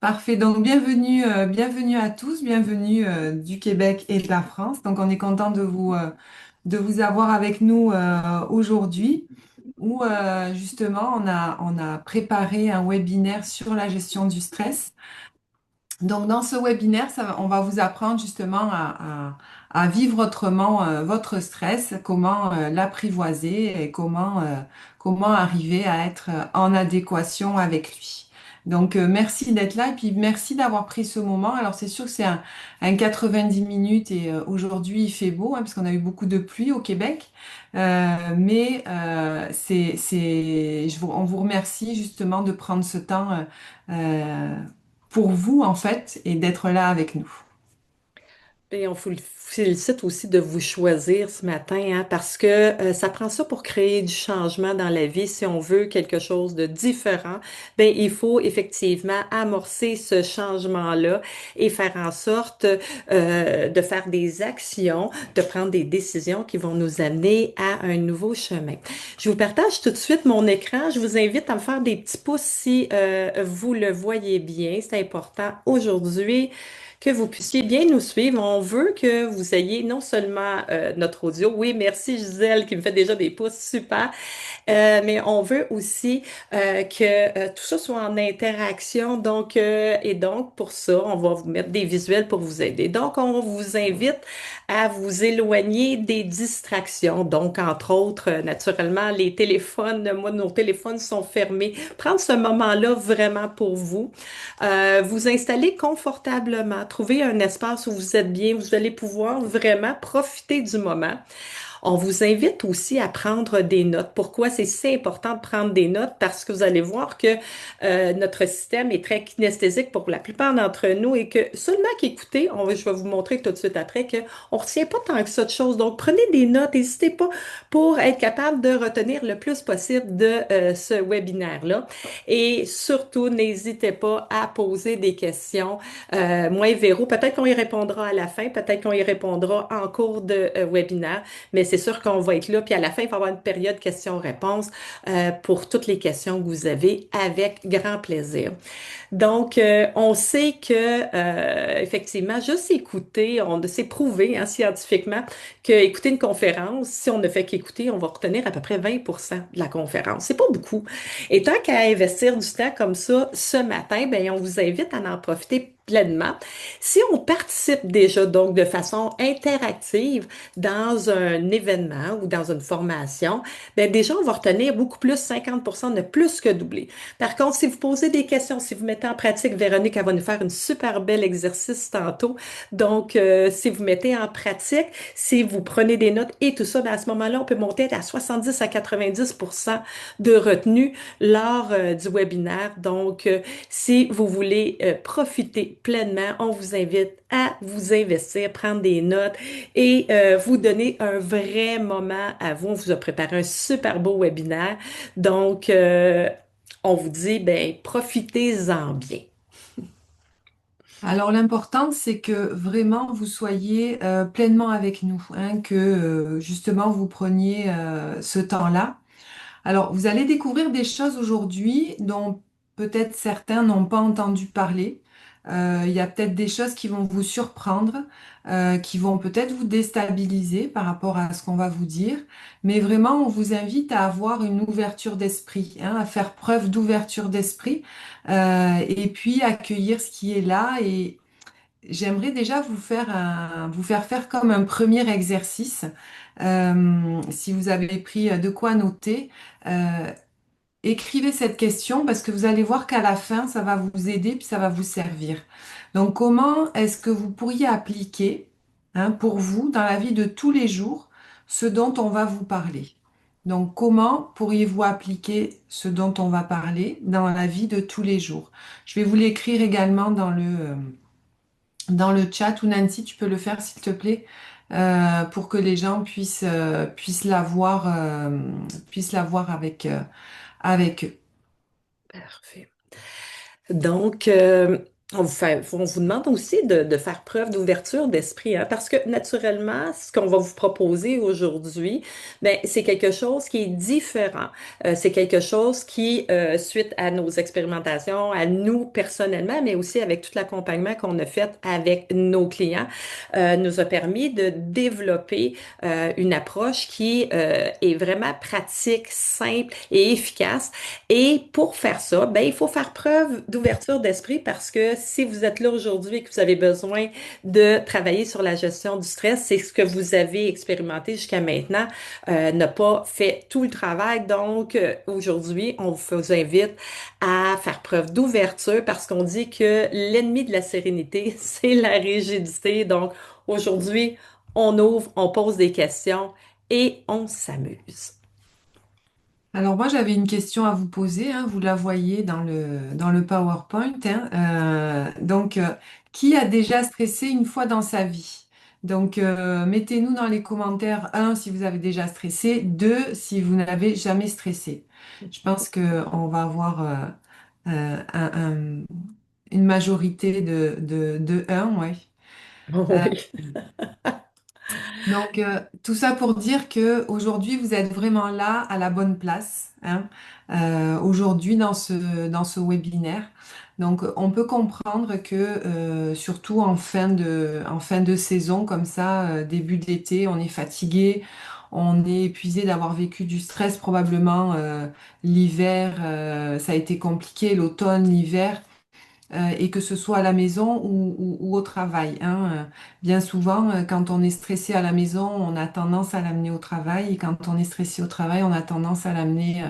Parfait, donc bienvenue à tous, bienvenue du Québec et de la France. Donc on est content de vous avoir avec nous aujourd'hui où justement on a préparé un webinaire sur la gestion du stress. Donc, dans ce webinaire, on va vous apprendre justement à vivre autrement votre stress, comment l'apprivoiser et comment arriver à être en adéquation avec lui. Donc, merci d'être là et puis merci d'avoir pris ce moment. Alors, c'est sûr que c'est un 90 minutes et aujourd'hui, il fait beau hein, parce qu'on a eu beaucoup de pluie au Québec. On vous remercie justement de prendre ce temps pour vous, en fait, et d'être là avec nous. Et on vous le félicite aussi de vous choisir ce matin, hein, parce que ça prend ça pour créer du changement dans la vie. Si on veut quelque chose de différent, ben il faut effectivement amorcer ce changement-là et faire en sorte de faire des actions, de prendre des décisions qui vont nous amener à un nouveau chemin. Je vous partage tout de suite mon écran. Je vous invite à me faire des petits pouces si vous le voyez bien. C'est important aujourd'hui que vous puissiez bien nous suivre. On veut que vous ayez non seulement notre audio, oui, merci Gisèle qui me fait déjà des pouces, super, mais on veut aussi que tout ça soit en interaction. Donc, et donc, pour ça, on va vous mettre des visuels pour vous aider. Donc, on vous invite à vous éloigner des distractions. Donc, entre autres, naturellement, les téléphones, moi, nos téléphones sont fermés. Prendre ce moment-là vraiment pour vous. Vous installer confortablement. Trouver un espace où vous êtes bien. Vous allez pouvoir vraiment profiter du moment. On vous invite aussi à prendre des notes. Pourquoi c'est si important de prendre des notes? Parce que vous allez voir que notre système est très kinesthésique pour la plupart d'entre nous et que seulement qu'écouter, je vais vous montrer tout de suite après que on retient pas tant que ça de choses. Donc prenez des notes, n'hésitez pas pour être capable de retenir le plus possible de ce webinaire-là. Et surtout, n'hésitez pas à poser des questions. Moi et Véro, peut-être qu'on y répondra à la fin, peut-être qu'on y répondra en cours de webinaire. Mais c'est sûr qu'on va être là. Puis à la fin, il va y avoir une période questions-réponses pour toutes les questions que vous avez avec grand plaisir. Donc, on sait que effectivement, juste écouter, c'est prouvé hein, scientifiquement que écouter une conférence, si on ne fait qu'écouter, on va retenir à peu près 20% de la conférence. C'est pas beaucoup. Et tant qu'à investir du temps comme ça ce matin, ben on vous invite à en profiter pleinement. Si on participe déjà donc de façon interactive dans un événement ou dans une formation, ben déjà on va retenir beaucoup plus, 50% de plus que doubler. Par contre, si vous posez des questions, si vous mettez en pratique, Véronique, elle va nous faire une super belle exercice tantôt. Donc, si vous mettez en pratique, si vous prenez des notes et tout ça, ben à ce moment-là, on peut monter à 70 à 90% de retenue lors du webinaire. Donc, si vous voulez profiter pleinement, on vous invite à vous investir, prendre des notes et vous donner un vrai moment à vous. On vous a préparé un super beau webinaire. Donc, on vous dit, ben, profitez-en bien. Alors, l'important, c'est que vraiment vous soyez pleinement avec nous, hein, que justement vous preniez ce temps-là. Alors, vous allez découvrir des choses aujourd'hui dont peut-être certains n'ont pas entendu parler. Il y a peut-être des choses qui vont vous surprendre, qui vont peut-être vous déstabiliser par rapport à ce qu'on va vous dire. Mais vraiment, on vous invite à avoir une ouverture d'esprit, hein, à faire preuve d'ouverture d'esprit, et puis accueillir ce qui est là. Et j'aimerais déjà vous faire faire comme un premier exercice. Si vous avez pris de quoi noter, euh, écrivez cette question parce que vous allez voir qu'à la fin, ça va vous aider puis ça va vous servir. Donc, comment est-ce que vous pourriez appliquer, hein, pour vous, dans la vie de tous les jours, ce dont on va vous parler? Donc, comment pourriez-vous appliquer ce dont on va parler dans la vie de tous les jours? Je vais vous l'écrire également dans le chat ou Nancy, tu peux le faire s'il te plaît, pour que les gens puissent la voir avec eux. Parfait. Donc, On vous demande aussi de faire preuve d'ouverture d'esprit, hein, parce que naturellement, ce qu'on va vous proposer aujourd'hui, ben, c'est quelque chose qui est différent. C'est quelque chose qui, suite à nos expérimentations, à nous personnellement, mais aussi avec tout l'accompagnement qu'on a fait avec nos clients, nous a permis de développer une approche qui est vraiment pratique, simple et efficace. Et pour faire ça, ben, il faut faire preuve d'ouverture d'esprit parce que si vous êtes là aujourd'hui et que vous avez besoin de travailler sur la gestion du stress, c'est ce que vous avez expérimenté jusqu'à maintenant, n'a pas fait tout le travail. Donc, aujourd'hui, on vous invite à faire preuve d'ouverture parce qu'on dit que l'ennemi de la sérénité, c'est la rigidité. Donc, aujourd'hui, on ouvre, on pose des questions et on s'amuse. Alors moi, j'avais une question à vous poser, hein, vous la voyez dans le PowerPoint, hein. Qui a déjà stressé une fois dans sa vie? Donc, mettez-nous dans les commentaires, un, si vous avez déjà stressé, deux, si vous n'avez jamais stressé. Je pense qu'on va avoir une majorité de un, ouais. Euh, Oui. Tout ça pour dire que aujourd'hui, vous êtes vraiment là à la bonne place, hein, aujourd'hui dans ce webinaire. Donc, on peut comprendre que, surtout en fin de saison, comme ça, début d'été, on est fatigué, on est épuisé d'avoir vécu du stress probablement, l'hiver, ça a été compliqué, l'automne, l'hiver et que ce soit à la maison ou au travail, hein. Bien souvent, quand on est stressé à la maison, on a tendance à l'amener au travail, et quand on est stressé au travail, on a tendance à l'amener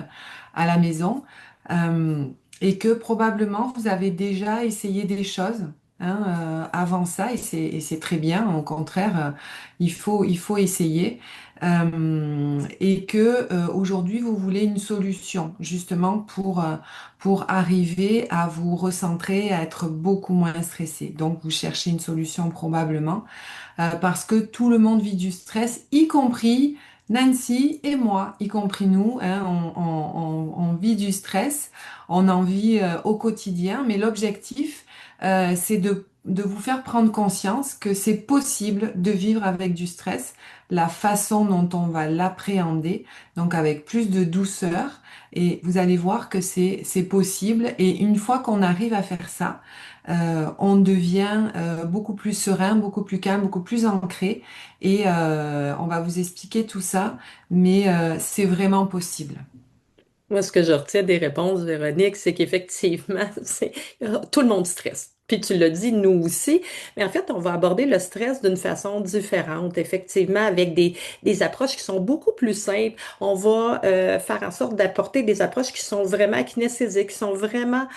à la maison. Euh, et que probablement, vous avez déjà essayé des choses, hein, avant ça, et c'est très bien. Au contraire, il faut essayer. Et que aujourd'hui, vous voulez une solution, justement, pour arriver à vous recentrer, à être beaucoup moins stressé. Donc, vous cherchez une solution probablement parce que tout le monde vit du stress, y compris Nancy et moi, y compris nous, hein, on vit du stress, on en vit au quotidien, mais l'objectif, c'est de vous faire prendre conscience que c'est possible de vivre avec du stress, la façon dont on va l'appréhender, donc avec plus de douceur, et vous allez voir que c'est possible, et une fois qu'on arrive à faire ça, on devient beaucoup plus serein, beaucoup plus calme, beaucoup plus ancré. Et on va vous expliquer tout ça, mais c'est vraiment possible. Moi, ce que je retiens des réponses, Véronique, c'est qu'effectivement, tout le monde stresse. Puis tu l'as dit, nous aussi. Mais en fait, on va aborder le stress d'une façon différente, effectivement, avec des approches qui sont beaucoup plus simples. On va faire en sorte d'apporter des approches qui sont vraiment kinesthésiques, qui sont vraiment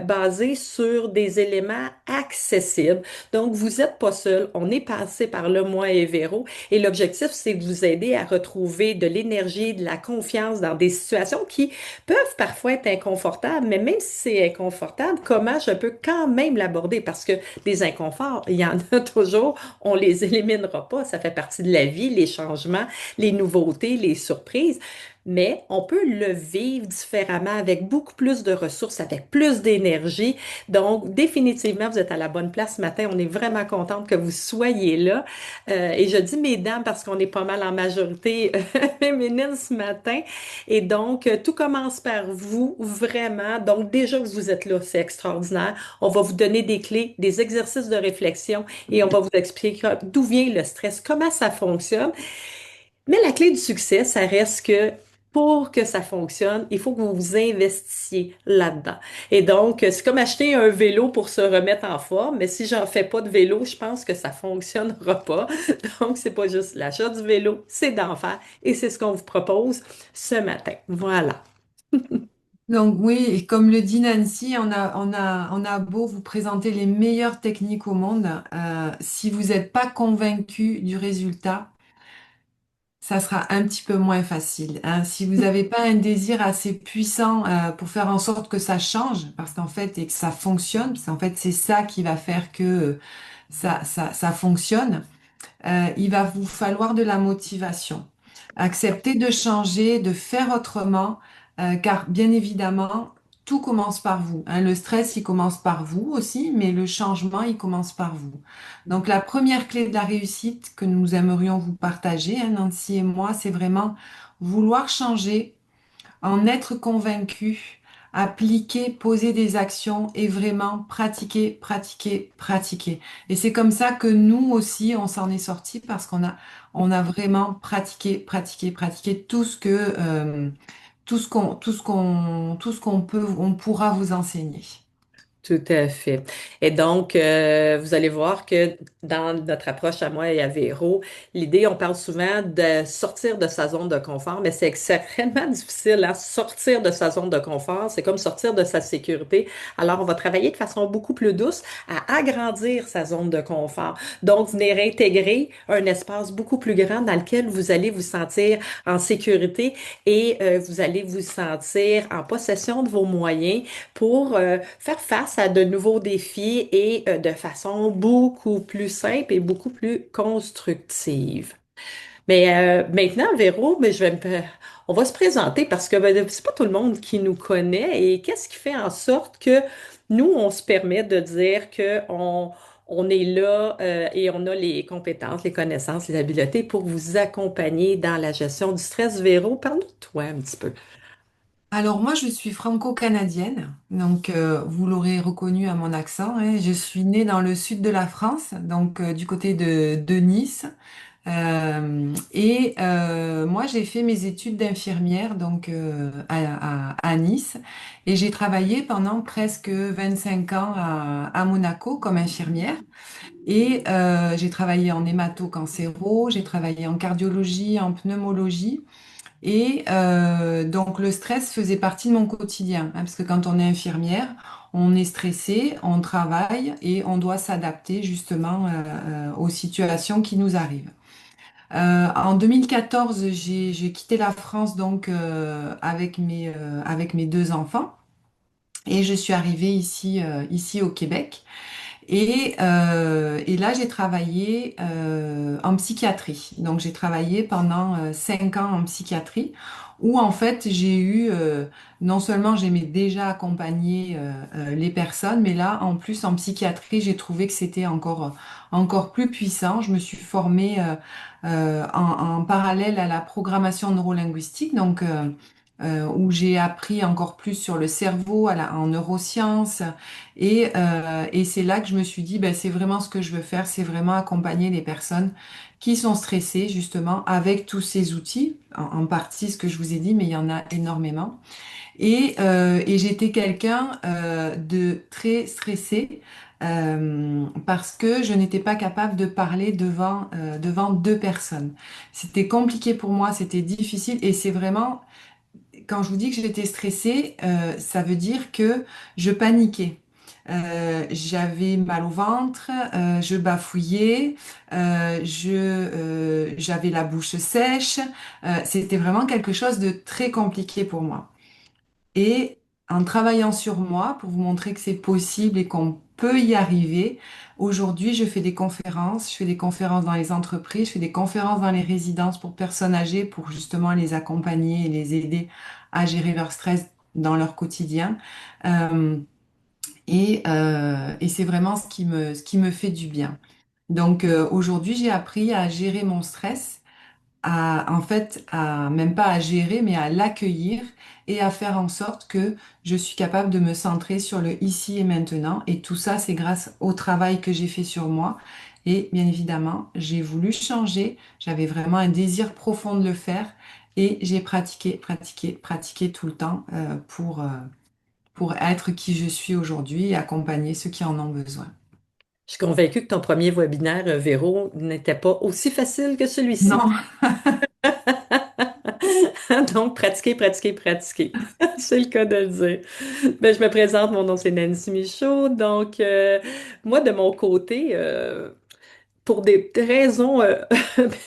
basées sur des éléments accessibles. Donc, vous n'êtes pas seul. On est passé par le moi et Véro. Et l'objectif, c'est de vous aider à retrouver de l'énergie, de la confiance dans des situations qui peuvent parfois être inconfortables, mais même si c'est inconfortable, comment je peux quand même l'aborder? Parce que des inconforts, il y en a toujours, on les éliminera pas, ça fait partie de la vie, les changements, les nouveautés, les surprises. Mais on peut le vivre différemment avec beaucoup plus de ressources, avec plus d'énergie. Donc, définitivement, vous êtes à la bonne place ce matin. On est vraiment contente que vous soyez là. Et je dis mesdames parce qu'on est pas mal en majorité féminine ce matin. Et donc, tout commence par vous, vraiment. Donc, déjà que vous êtes là, c'est extraordinaire. On va vous donner des clés, des exercices de réflexion et on va vous expliquer d'où vient le stress, comment ça fonctionne. Mais la clé du succès, ça reste que pour que ça fonctionne, il faut que vous vous investissiez là-dedans. Et donc, c'est comme acheter un vélo pour se remettre en forme, mais si j'en fais pas de vélo, je pense que ça fonctionnera pas. Donc, c'est pas juste l'achat du vélo, c'est d'en faire. Et c'est ce qu'on vous propose ce matin. Voilà. Donc oui, et comme le dit Nancy, on a beau vous présenter les meilleures techniques au monde, si vous n'êtes pas convaincu du résultat, ça sera un petit peu moins facile, hein. Si vous n'avez pas un désir assez puissant pour faire en sorte que ça change, parce qu'en fait, et que ça fonctionne, parce qu'en fait, c'est ça qui va faire que ça fonctionne. Il va vous falloir de la motivation. Accepter de changer, de faire autrement, car bien évidemment, tout commence par vous, hein. Le stress, il commence par vous aussi, mais le changement, il commence par vous. Donc, la première clé de la réussite que nous aimerions vous partager, hein, Nancy et moi, c'est vraiment vouloir changer, en être convaincu, appliquer, poser des actions et vraiment pratiquer, pratiquer, pratiquer. Et c'est comme ça que nous aussi, on s'en est sortis parce on a vraiment pratiqué, pratiqué, pratiqué tout ce qu'on peut, on pourra vous enseigner. Tout à fait. Et donc, vous allez voir que dans notre approche à moi et à Véro, l'idée, on parle souvent de sortir de sa zone de confort, mais c'est extrêmement difficile à sortir de sa zone de confort. C'est comme sortir de sa sécurité. Alors, on va travailler de façon beaucoup plus douce à agrandir sa zone de confort. Donc, venir intégrer un espace beaucoup plus grand dans lequel vous allez vous sentir en sécurité et vous allez vous sentir en possession de vos moyens pour faire face à de nouveaux défis et de façon beaucoup plus simple et beaucoup plus constructive. Mais maintenant, Véro, mais on va se présenter parce que ben, c'est pas tout le monde qui nous connaît et qu'est-ce qui fait en sorte que nous, on se permet de dire que on est là et on a les compétences, les connaissances, les habiletés pour vous accompagner dans la gestion du stress. Véro, parle-nous de toi un petit peu. Alors moi, je suis franco-canadienne, donc vous l'aurez reconnu à mon accent, hein. Je suis née dans le sud de la France, donc du côté de Nice. Moi, j'ai fait mes études d'infirmière donc à Nice et j'ai travaillé pendant presque 25 ans à Monaco comme infirmière. Et j'ai travaillé en hémato-cancéro, j'ai travaillé en cardiologie, en pneumologie. Et donc le stress faisait partie de mon quotidien, hein, parce que quand on est infirmière, on est stressé, on travaille et on doit s'adapter justement aux situations qui nous arrivent. En 2014, j'ai quitté la France donc avec mes deux enfants et je suis arrivée ici au Québec. Et là, j'ai travaillé en psychiatrie. Donc, j'ai travaillé pendant 5 ans en psychiatrie, où en fait, non seulement j'aimais déjà accompagner les personnes, mais là, en plus, en psychiatrie, j'ai trouvé que c'était encore plus puissant. Je me suis formée en parallèle à la programmation neurolinguistique, donc où j'ai appris encore plus sur le cerveau, en neurosciences. Et c'est là que je me suis dit, ben, c'est vraiment ce que je veux faire, c'est vraiment accompagner les personnes qui sont stressées, justement, avec tous ces outils, en partie ce que je vous ai dit, mais il y en a énormément. Et j'étais quelqu'un de très stressé parce que je n'étais pas capable de parler devant deux personnes. C'était compliqué pour moi, c'était difficile, et c'est vraiment quand je vous dis que j'étais stressée, ça veut dire que je paniquais. J'avais mal au ventre, je bafouillais, j'avais la bouche sèche. C'était vraiment quelque chose de très compliqué pour moi. Et en travaillant sur moi pour vous montrer que c'est possible et qu'on peut y arriver, aujourd'hui, je fais des conférences dans les entreprises, je fais des conférences dans les résidences pour personnes âgées pour justement les accompagner et les aider à gérer leur stress dans leur quotidien. Euh, et c'est vraiment ce qui me fait du bien. Donc aujourd'hui, j'ai appris à gérer mon stress en fait, même pas à gérer, mais à l'accueillir et à faire en sorte que je suis capable de me centrer sur le ici et maintenant. Et tout ça, c'est grâce au travail que j'ai fait sur moi. Et bien évidemment, j'ai voulu changer. J'avais vraiment un désir profond de le faire. Et j'ai pratiqué, pratiqué, pratiqué tout le temps pour être qui je suis aujourd'hui et accompagner ceux qui en ont besoin. Je suis convaincue que ton premier webinaire, Véro, n'était pas aussi facile que celui-ci. Non, Donc, pratiquer, pratiquer, pratiquer. C'est le cas de le dire. Ben, je me présente, mon nom c'est Nancy Michaud. Donc, moi, de mon côté, pour des raisons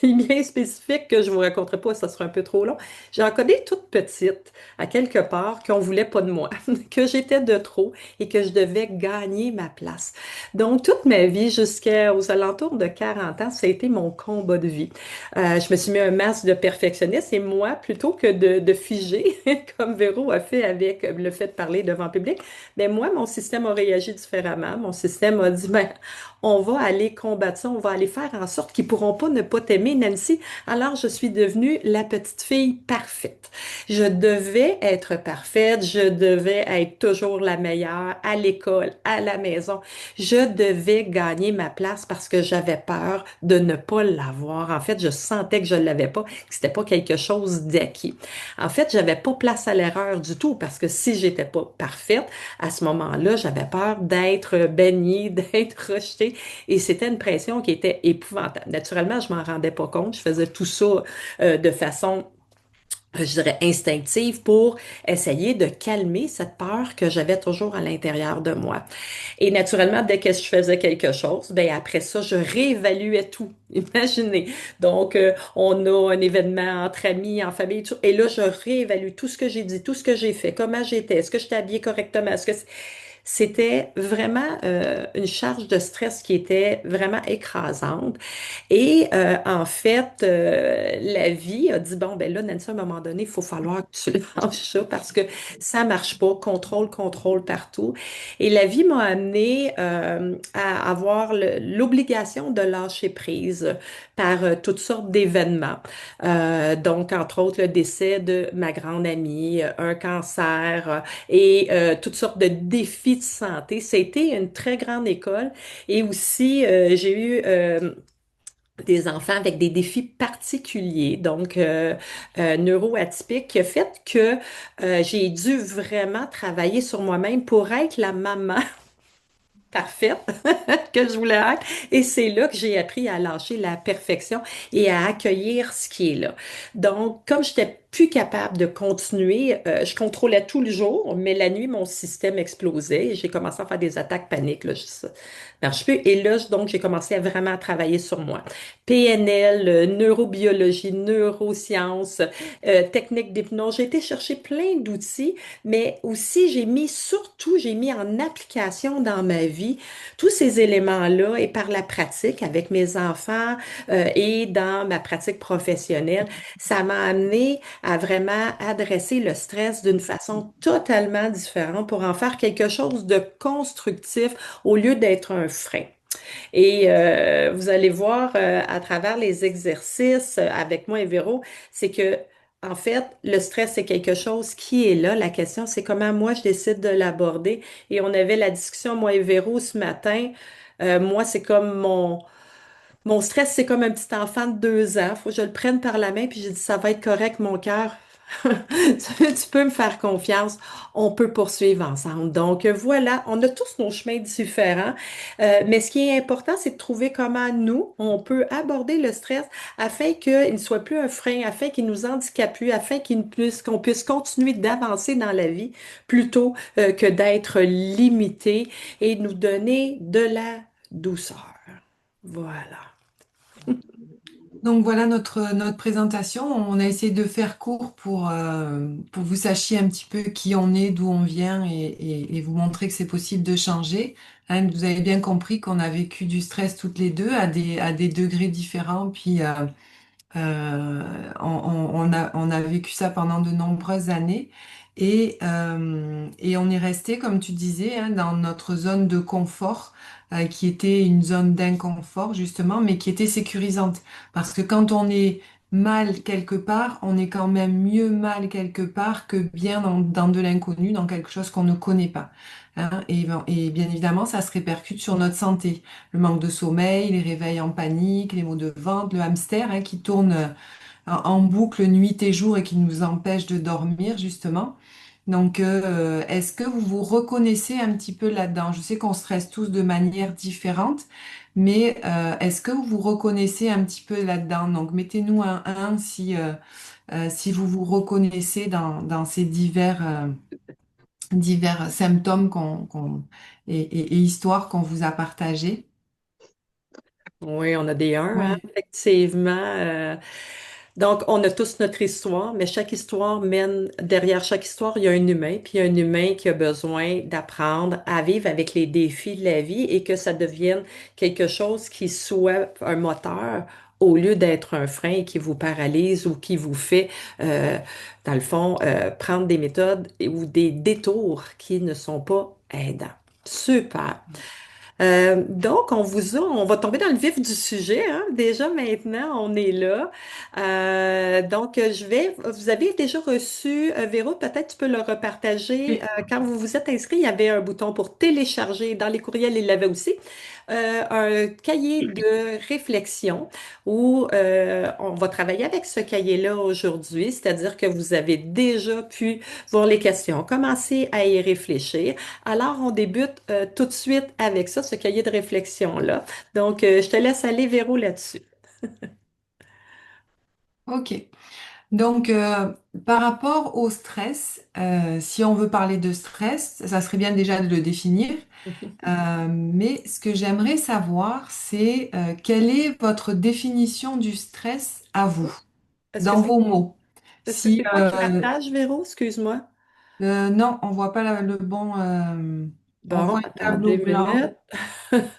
bien spécifiques que je vous raconterai pas, ça sera un peu trop long. J'en connais toute petite, à quelque part, qu'on voulait pas de moi, que j'étais de trop et que je devais gagner ma place. Donc, toute ma vie, jusqu'aux alentours de 40 ans, ça a été mon combat de vie. Je me suis mis un masque de perfectionniste et moi, plutôt que de figer, comme Véro a fait avec le fait de parler devant le public, ben moi, mon système a réagi différemment. Mon système a dit, ben, on va aller combattre ça, on va aller faire en sorte qu'ils pourront pas ne pas t'aimer, Nancy. Alors, je suis devenue la petite fille parfaite. Je devais être parfaite, je devais être toujours la meilleure à l'école, à la maison. Je devais gagner ma place parce que j'avais peur de ne pas l'avoir. En fait, je sentais que je ne l'avais pas, que c'était pas quelque chose d'acquis. En fait, j'avais pas place à l'erreur du tout parce que si j'étais pas parfaite, à ce moment-là, j'avais peur d'être bannie, d'être rejetée et c'était une pression qui était épouvantable. Naturellement, je m'en rendais pas compte. Je faisais tout ça de façon je dirais instinctive pour essayer de calmer cette peur que j'avais toujours à l'intérieur de moi. Et naturellement, dès que je faisais quelque chose, ben après ça, je réévaluais tout. Imaginez. Donc, on a un événement entre amis, en famille, tout, et là, je réévalue tout ce que j'ai dit, tout ce que j'ai fait, comment j'étais, est-ce que j'étais habillée correctement, est-ce que c'était vraiment une charge de stress qui était vraiment écrasante. Et en fait, la vie a dit, bon, ben là, Nancy, à un moment donné, il faut falloir que tu lâches ça parce que ça marche pas. Contrôle, contrôle partout. Et la vie m'a amené à avoir l'obligation de lâcher prise par toutes sortes d'événements. Donc, entre autres, le décès de ma grande amie, un cancer et toutes sortes de défis de santé. C'était une très grande école et aussi, j'ai eu des enfants avec des défis particuliers, donc neuroatypiques, qui a fait que j'ai dû vraiment travailler sur moi-même pour être la maman parfaite que je voulais être. Et c'est là que j'ai appris à lâcher la perfection et à accueillir ce qui est là. Donc, comme j'étais plus capable de continuer, je contrôlais tout le jour, mais la nuit, mon système explosait et j'ai commencé à faire des attaques paniques. Là, ça marche plus. Et là, donc, j'ai commencé à vraiment travailler sur moi. PNL, neurobiologie, neurosciences, techniques d'hypnose. J'ai été chercher plein d'outils, mais aussi surtout, j'ai mis en application dans ma vie tous ces éléments-là et par la pratique avec mes enfants et dans ma pratique professionnelle, ça m'a amené à vraiment adresser le stress d'une façon totalement différente pour en faire quelque chose de constructif au lieu d'être un frein. Et vous allez voir à travers les exercices avec moi et Véro, c'est que en fait, le stress, c'est quelque chose qui est là. La question, c'est comment moi, je décide de l'aborder. Et on avait la discussion, moi et Véro, ce matin. Moi, c'est comme mon stress, c'est comme un petit enfant de 2 ans. Faut que je le prenne par la main, puis j'ai dit, ça va être correct, mon cœur. Tu peux me faire confiance. On peut poursuivre ensemble. Donc voilà, on a tous nos chemins différents. Mais ce qui est important, c'est de trouver comment nous, on peut aborder le stress afin qu'il ne soit plus un frein, afin qu'il nous handicape plus, afin qu'on puisse continuer d'avancer dans la vie plutôt que d'être limité et nous donner de la douceur. Voilà. Donc voilà notre présentation. On a essayé de faire court pour que vous sachiez un petit peu qui on est, d'où on vient et vous montrer que c'est possible de changer. Hein, vous avez bien compris qu'on a vécu du stress toutes les deux à des degrés différents. Puis on a vécu ça pendant de nombreuses années et on est resté, comme tu disais, hein, dans notre zone de confort, qui était une zone d'inconfort justement, mais qui était sécurisante. Parce que quand on est mal quelque part, on est quand même mieux mal quelque part que bien dans de l'inconnu, dans quelque chose qu'on ne connaît pas. Hein. Et bien évidemment, ça se répercute sur notre santé. Le manque de sommeil, les réveils en panique, les maux de ventre, le hamster hein, qui tourne en boucle nuit et jour et qui nous empêche de dormir justement. Donc, est-ce que vous vous reconnaissez un petit peu là-dedans? Je sais qu'on stresse tous de manière différente, mais est-ce que vous vous reconnaissez un petit peu là-dedans? Donc, mettez-nous un 1 si vous vous reconnaissez dans ces divers symptômes et histoires qu'on vous a partagés. Oui, on a des 1, hein, Ouais. effectivement. Donc, on a tous notre histoire, mais chaque histoire mène, derrière chaque histoire, il y a un humain, puis il y a un humain qui a besoin d'apprendre à vivre avec les défis de la vie et que ça devienne quelque chose qui soit un moteur au lieu d'être un frein et qui vous paralyse ou qui vous fait, euh, dans le fond, prendre des méthodes ou des détours qui ne sont pas aidants. Super. Donc, on va tomber dans le vif du sujet, hein. Déjà maintenant, on est là. Vous avez déjà reçu, Véro, peut-être tu peux le repartager. Oui. Quand vous vous êtes inscrit, il y avait un bouton pour télécharger. Dans les courriels, il l'avait aussi. Un cahier de réflexion où on va travailler avec ce cahier-là aujourd'hui, c'est-à-dire que vous avez déjà pu voir les questions, commencer à y réfléchir. Alors, on débute tout de suite avec ça, ce cahier de réflexion-là. Donc, je te laisse aller, Véro, là-dessus. Ok. Donc, par rapport au stress, si on veut parler de stress, ça serait bien déjà de le définir. Mais ce que j'aimerais savoir, c'est quelle est votre définition du stress à vous, Est-ce que dans c'est vos mots. est-ce que Si c'est moi qui partage, Véro? Excuse-moi. non, on voit pas le bon. On Bon, voit un tableau attendez une blanc. minute.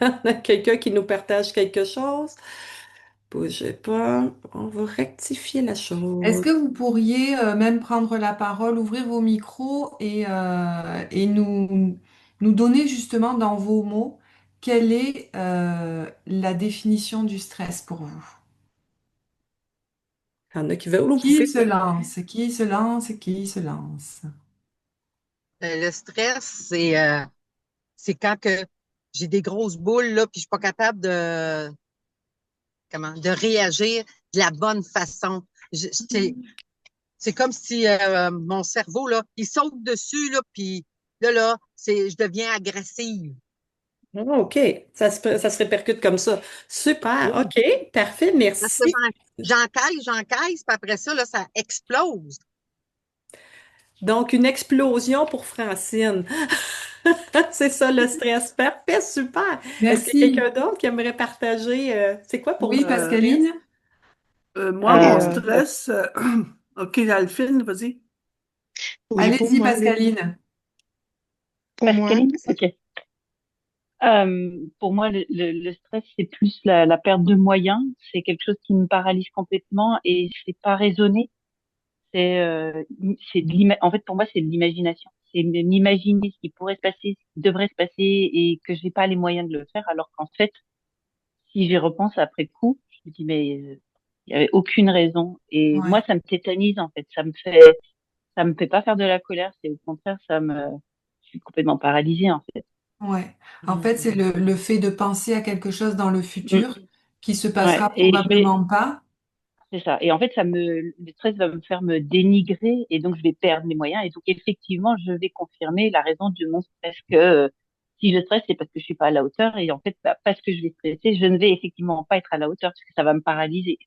On a quelqu'un qui nous partage quelque chose. Bougez pas. On va rectifier la Est-ce chose. que vous pourriez même prendre la parole, ouvrir vos micros et nous donner justement dans vos mots quelle est la définition du stress pour vous? Il y en a qui veulent Qui ouvrir. se lance? Qui se lance? Qui se lance? Le stress, c'est quand que j'ai des grosses boules là, puis je suis pas capable de réagir de la bonne façon. C'est comme si mon cerveau là, il saute dessus là, puis je deviens agressive. Ah, OK, ça se répercute comme ça. Super, Oui. OK, parfait, Parce que merci. j'encaisse, puis après ça là, ça explose. Donc, une explosion pour Francine. C'est ça le stress. Parfait, super. Est-ce qu'il y a Merci. quelqu'un d'autre qui aimerait partager, c'est quoi pour Oui, vous le Euh, stress? Pascaline? Moi, mon Euh, stress, OK, Alphine, vas-y. oui, pour Allez-y, moi, Pascaline. Pascaline, ok. Pour moi, le stress, c'est plus la perte de moyens. C'est quelque chose qui me paralyse complètement et c'est pas raisonné. En fait, pour moi, c'est de l'imagination. C'est m'imaginer ce qui pourrait se passer, ce qui devrait se passer et que j'ai pas les moyens de le faire. Alors qu'en fait, si j'y repense après coup, je me dis, mais il y avait aucune raison. Et moi, Ouais, ça me tétanise, en fait. Ça me fait pas faire de la colère. C'est au contraire, je suis complètement paralysée, en fait. ouais. En fait, c'est Mhm. le fait de penser à quelque chose dans le Mm. futur qui se Ouais. passera Et probablement pas. c'est ça. Et en fait, le stress va me faire me dénigrer et donc je vais perdre mes moyens. Et donc, effectivement, je vais confirmer la raison de mon stress que si je stresse, c'est parce que je suis pas à la hauteur. Et en fait, bah, parce que je vais stresser, je ne vais effectivement pas être à la hauteur parce que ça va me paralyser.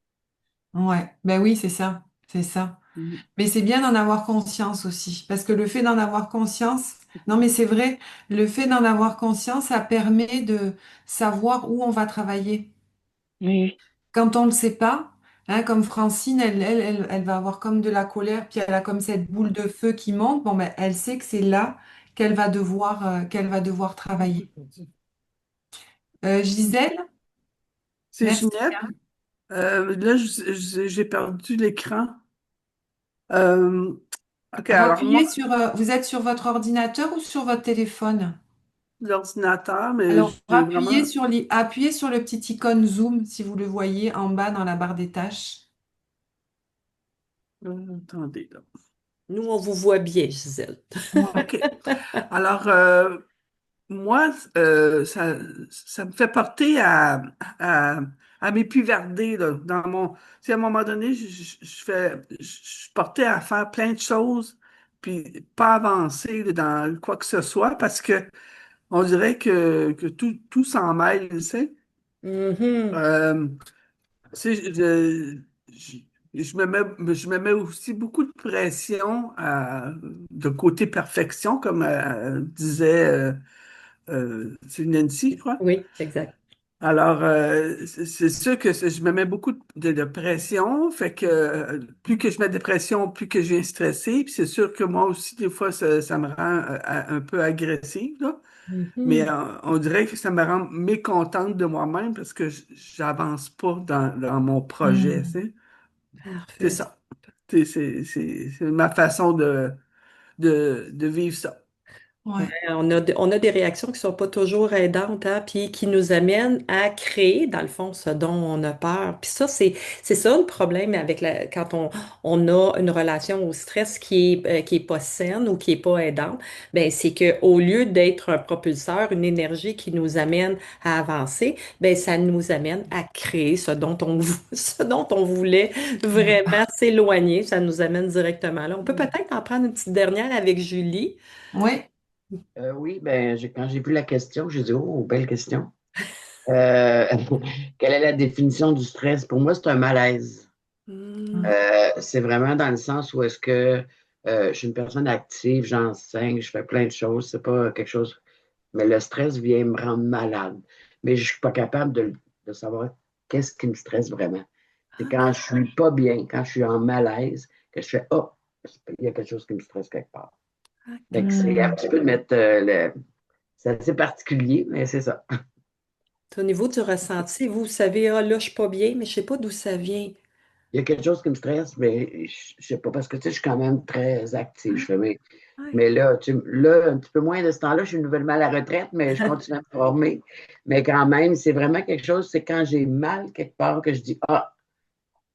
Ouais, ben oui, c'est ça, c'est ça. Mm. Mais c'est bien d'en avoir conscience aussi, parce que le fait d'en avoir conscience, non mais c'est vrai, le fait d'en avoir conscience, ça permet de savoir où on va travailler. Oui, Quand on ne le sait pas, hein, comme Francine, elle va avoir comme de la colère, puis elle a comme cette boule de feu qui monte, bon ben elle sait que c'est là qu'elle va devoir travailler. Gisèle, C'est merci. Ginette. Hein. Là, j'ai perdu l'écran. Euh, OK, alors moi, Vous êtes sur votre ordinateur ou sur votre téléphone? l'ordinateur, mais Alors, j'ai vraiment... appuyez sur le petit icône Zoom si vous le voyez en bas dans la barre des tâches. Attendez, là. Nous, on vous voit bien, Gisèle. Ouais, OK. Alors, moi, ça me fait porter à, à m'épivarder, là, dans mon... Si à un moment donné, je suis portée à faire plein de choses, puis pas avancer là, dans quoi que ce soit, parce que on dirait que tout s'en mêle, tu sais. Mhm. Euh, tu sais, je, je me mets aussi beaucoup de pression de côté perfection, comme disait c'est Nancy, je crois. Oui, exact. Alors, c'est sûr que je me mets beaucoup de pression, fait que plus que je mets de pression, plus que je viens stressé, puis c'est sûr que moi aussi, des fois, ça me rend un peu agressive, là. Mais Mhm. on dirait que ça me rend mécontente de moi-même parce que j'avance pas dans mon projet, tu Hmm. sais. C'est Parfait. ça. C'est ma façon de vivre ça. Ouais, Ouais. on a des réactions qui sont pas toujours aidantes, hein, puis qui nous amènent à créer, dans le fond, ce dont on a peur. Puis ça, c'est ça le problème avec quand on a une relation au stress qui est pas saine ou qui est pas aidante, ben c'est que au lieu d'être un propulseur, une énergie qui nous amène à avancer, ben ça nous amène à créer ce dont on voulait Ouais. vraiment s'éloigner. Ça nous amène directement là. On peut peut-être en prendre une petite dernière avec Julie. Oui. Oui, ben, quand j'ai vu la question, j'ai dit, oh, belle question. Euh, quelle est la définition du stress? Pour moi, c'est un malaise. Hmm. C'est vraiment dans le sens où est-ce que je suis une personne active, j'enseigne, je fais plein de choses, c'est pas quelque chose. Mais le stress vient me rendre malade. Mais je suis pas capable de savoir qu'est-ce qui me stresse vraiment. C'est quand je suis pas bien, quand je suis en malaise, que je fais, oh, il y a quelque chose qui me stresse quelque part. Fait que c'est un Hmm. petit peu de mettre c'est assez particulier, mais c'est ça. Au niveau du ressenti, vous savez, ah là, je suis pas bien, mais je sais pas d'où ça vient. Il y a quelque chose qui me stresse, mais je sais pas, parce que tu sais, je suis quand même très actif. Je fais, Ouais. mais là, là, un petit peu moins de ce temps-là, je suis nouvellement à la retraite, mais je continue à me former. Mais quand même, c'est vraiment quelque chose, c'est quand j'ai mal quelque part que je dis, ah,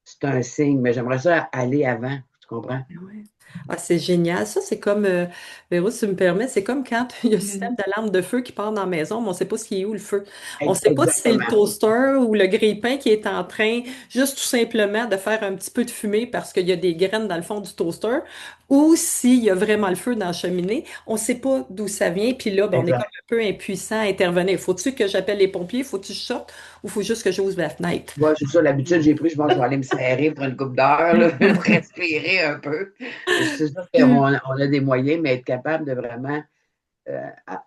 c'est un signe, mais j'aimerais ça aller avant. Tu comprends? Ouais. Ah, c'est génial. Ça, c'est comme, Véro, si tu me permets, c'est comme quand il y a le système d'alarme de feu qui part dans la maison, mais on ne sait pas s'il est où le feu. On ne sait pas si c'est le Exactement. toaster ou le grille-pain qui est en train juste tout simplement de faire un petit peu de fumée parce qu'il y a des graines dans le fond du toaster ou s'il y a vraiment le feu dans la cheminée. On ne sait pas d'où ça vient. Puis là, ben, on est comme Exact. un peu impuissant à intervenir. Faut-tu que j'appelle les pompiers? Faut-tu que je sorte ou faut juste que j'ouvre la fenêtre? Moi, c'est ça, l'habitude, j'ai pris, je pense que je vais aller me serrer pour une coupe d'heure, là, respirer un peu. C'est sûr qu'on a des moyens, mais être capable de vraiment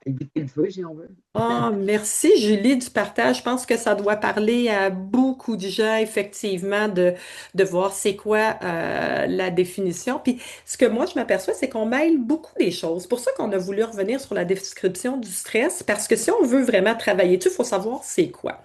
éviter le feu, si on veut. Ah, merci Julie du partage. Je pense que ça doit parler à beaucoup de gens, effectivement, de voir c'est quoi la définition. Puis ce que moi, je m'aperçois, c'est qu'on mêle beaucoup des choses. C'est pour ça qu'on a voulu revenir sur la description du stress, parce que si on veut vraiment travailler dessus, il faut savoir c'est quoi.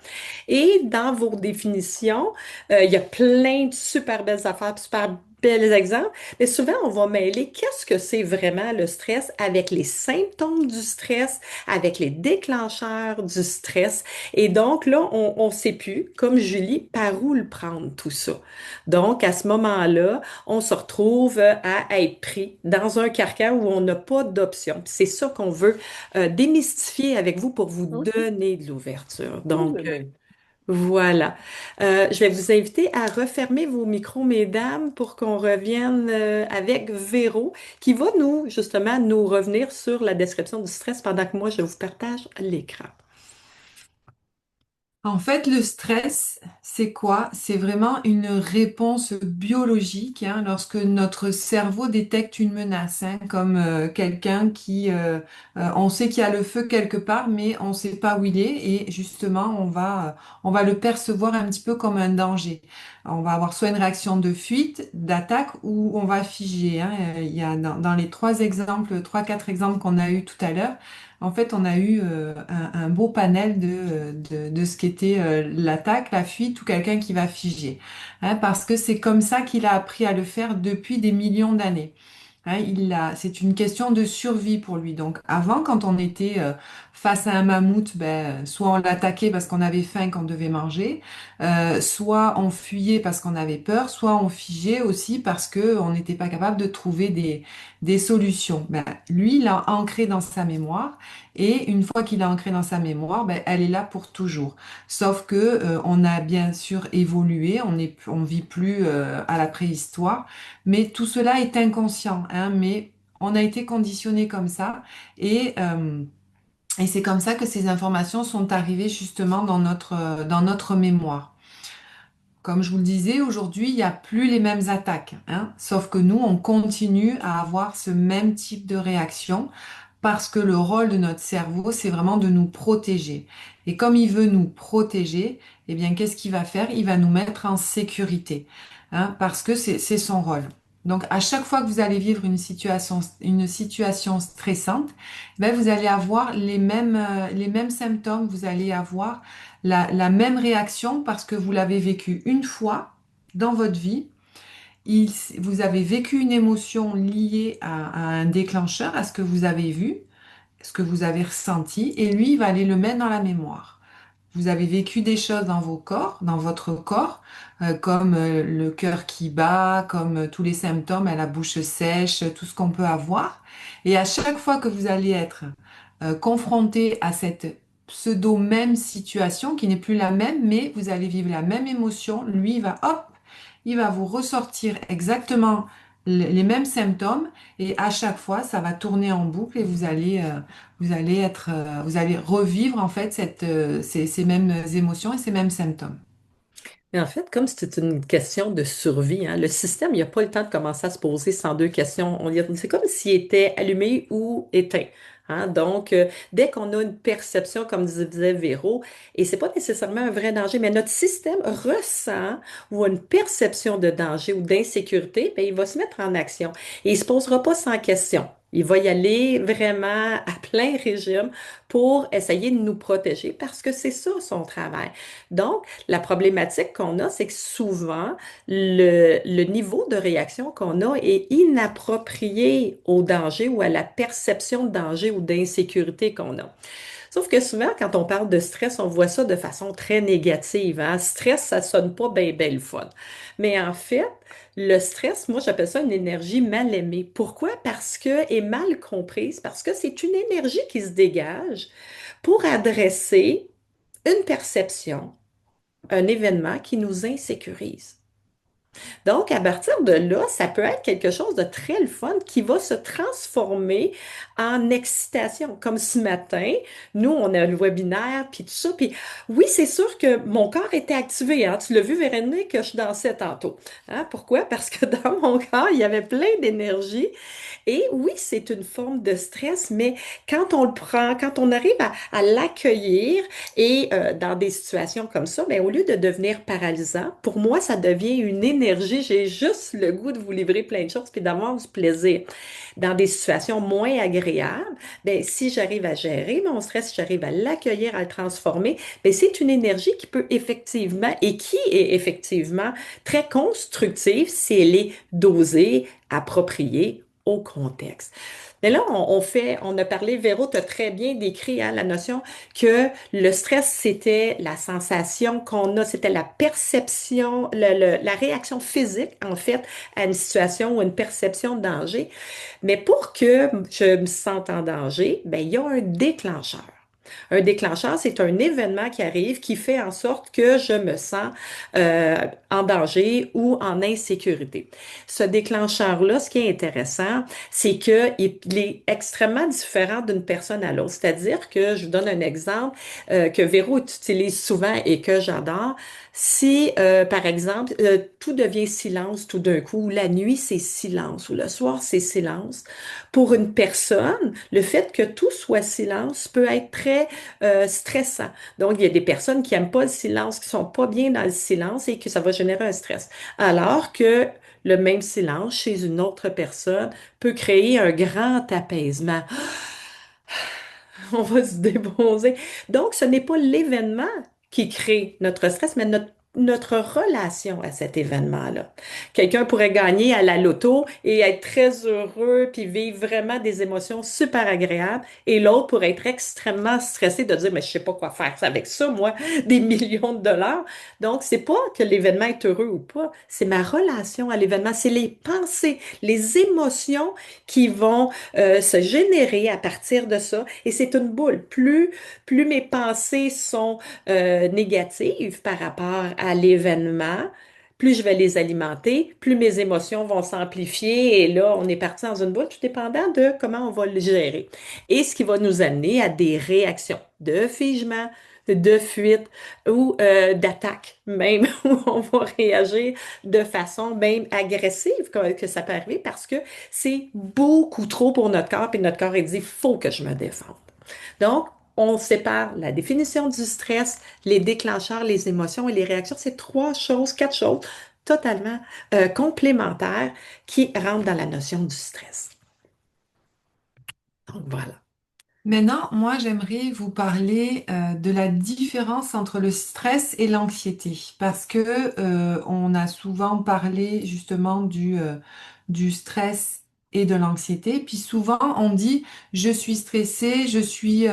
Et dans vos définitions, il y a plein de super belles affaires, puis super bels exemples, mais souvent on va mêler qu'est-ce que c'est vraiment le stress avec les symptômes du stress, avec les déclencheurs du stress. Et donc là, on ne sait plus, comme Julie, par où le prendre tout ça. Donc à ce moment-là, on se retrouve à être pris dans un carcan où on n'a pas d'option. Puis c'est ça qu'on veut démystifier avec vous pour vous donner de l'ouverture. Donc, voilà. Je vais vous inviter à refermer vos micros, mesdames, pour qu'on revienne avec Véro, qui va nous, justement, nous revenir sur la description du stress pendant que moi, je vous partage l'écran. En fait, le stress, c'est quoi? C'est vraiment une réponse biologique, hein, lorsque notre cerveau détecte une menace, hein, comme quelqu'un on sait qu'il y a le feu quelque part, mais on ne sait pas où il est, et justement, on va le percevoir un petit peu comme un danger. On va avoir soit une réaction de fuite, d'attaque, ou on va figer, hein. Il y a dans les trois, quatre exemples qu'on a eu tout à l'heure. En fait, on a eu un beau panel de ce qu'était l'attaque, la fuite ou quelqu'un qui va figer. Hein, parce que c'est comme ça qu'il a appris à le faire depuis des millions d'années. Hein, c'est une question de survie pour lui. Donc avant, quand on était face à un mammouth, ben, soit on l'attaquait parce qu'on avait faim, qu'on devait manger, soit on fuyait parce qu'on avait peur, soit on figeait aussi parce que on n'était pas capable de trouver des solutions. Ben, lui, il l'a ancré dans sa mémoire et une fois qu'il a ancré dans sa mémoire, ben, elle est là pour toujours. Sauf que on a bien sûr évolué, on vit plus à la préhistoire. Mais tout cela est inconscient, hein, mais on a été conditionné comme ça et c'est comme ça que ces informations sont arrivées justement dans notre mémoire. Comme je vous le disais, aujourd'hui, il n'y a plus les mêmes attaques, hein, sauf que nous, on continue à avoir ce même type de réaction parce que le rôle de notre cerveau, c'est vraiment de nous protéger. Et comme il veut nous protéger, eh bien, qu'est-ce qu'il va faire? Il va nous mettre en sécurité, hein, parce que c'est son rôle. Donc, à chaque fois que vous allez vivre une situation stressante, ben, vous allez avoir les mêmes symptômes, vous allez avoir la même réaction parce que vous l'avez vécu une fois dans votre vie. Vous avez vécu une émotion liée à un déclencheur, à ce que vous avez vu, ce que vous avez ressenti, et lui, il va aller le mettre dans la mémoire. Vous avez vécu des choses dans vos corps, dans votre corps, comme le cœur qui bat, comme tous les symptômes, la bouche sèche, tout ce qu'on peut avoir. Et à chaque fois que vous allez être confronté à cette pseudo même situation, qui n'est plus la même, mais vous allez vivre la même émotion, lui, il va, hop, il va vous ressortir exactement les mêmes symptômes, et à chaque fois, ça va tourner en boucle et vous allez revivre en fait ces mêmes émotions et ces mêmes symptômes. Mais en fait, comme c'est une question de survie, hein, le système, il n'a pas le temps de commencer à se poser 102 questions. C'est comme s'il était allumé ou éteint. Hein. Donc, dès qu'on a une perception, comme disait Véro, et c'est pas nécessairement un vrai danger, mais notre système ressent ou a une perception de danger ou d'insécurité, ben, il va se mettre en action et il se posera pas sans question. Il va y aller vraiment à plein régime pour essayer de nous protéger parce que c'est ça son travail. Donc, la problématique qu'on a, c'est que souvent, le niveau de réaction qu'on a est inapproprié au danger ou à la perception de danger ou d'insécurité qu'on a. Sauf que souvent, quand on parle de stress, on voit ça de façon très négative. Hein? Stress, ça sonne pas bien, bien le fun. Mais en fait, le stress, moi, j'appelle ça une énergie mal aimée. Pourquoi? Parce que, et mal comprise, parce que c'est une énergie qui se dégage pour adresser une perception, un événement qui nous insécurise. Donc, à partir de là, ça peut être quelque chose de très le fun qui va se transformer en excitation. Comme ce matin, nous, on a le webinaire, puis tout ça. Puis oui, c'est sûr que mon corps était activé. Hein. Tu l'as vu, Véronique, que je dansais tantôt. Hein? Pourquoi? Parce que dans mon corps, il y avait plein d'énergie. Et oui, c'est une forme de stress, mais quand on le prend, quand on arrive à l'accueillir et dans des situations comme ça, ben, au lieu de devenir paralysant, pour moi, ça devient une énergie. J'ai juste le goût de vous livrer plein de choses puis d'avoir du plaisir. Dans des situations moins agréables, ben, si j'arrive à gérer mon stress, si j'arrive à l'accueillir, à le transformer, ben, c'est une énergie qui peut effectivement et qui est effectivement très constructive si elle est dosée, appropriée au contexte. Mais là, on a parlé, Véro, tu as très bien décrit hein, la notion que le stress, c'était la sensation qu'on a, c'était la perception, la réaction physique, en fait, à une situation ou une perception de danger. Mais pour que je me sente en danger, ben, il y a un déclencheur. Un déclencheur, c'est un événement qui arrive qui fait en sorte que je me sens en danger ou en insécurité. Ce déclencheur-là, ce qui est intéressant, c'est qu'il est extrêmement différent d'une personne à l'autre. C'est-à-dire que, je vous donne un exemple que Véro utilise souvent et que j'adore. Si, par exemple, tout devient silence tout d'un coup, ou la nuit, c'est silence, ou le soir, c'est silence, pour une personne, le fait que tout soit silence peut être très stressant. Donc, il y a des personnes qui n'aiment pas le silence, qui sont pas bien dans le silence et que ça va générer un stress. Alors que le même silence chez une autre personne peut créer un grand apaisement. On va se déposer. Donc, ce n'est pas l'événement qui crée notre stress, mais notre relation à cet événement-là. Quelqu'un pourrait gagner à la loto et être très heureux puis vivre vraiment des émotions super agréables et l'autre pourrait être extrêmement stressé de dire mais je sais pas quoi faire avec ça moi des millions de dollars. Donc c'est pas que l'événement est heureux ou pas, c'est ma relation à l'événement, c'est les pensées, les émotions qui vont se générer à partir de ça et c'est une boule. Plus mes pensées sont négatives par rapport à l'événement, plus je vais les alimenter, plus mes émotions vont s'amplifier et là, on est parti dans une boule, tout dépendant de comment on va le gérer. Et ce qui va nous amener à des réactions de figement, de fuite ou d'attaque même, où on va réagir de façon même agressive, que ça peut arriver, parce que c'est beaucoup trop pour notre corps, puis notre corps, il dit, faut que je me défende. Donc, on sépare la définition du stress, les déclencheurs, les émotions et les réactions. C'est trois choses, quatre choses totalement complémentaires qui rentrent dans la notion du stress. Donc, voilà. Maintenant, moi, j'aimerais vous parler de la différence entre le stress et l'anxiété, parce que on a souvent parlé justement du stress et de l'anxiété, puis souvent on dit je suis stressée, je suis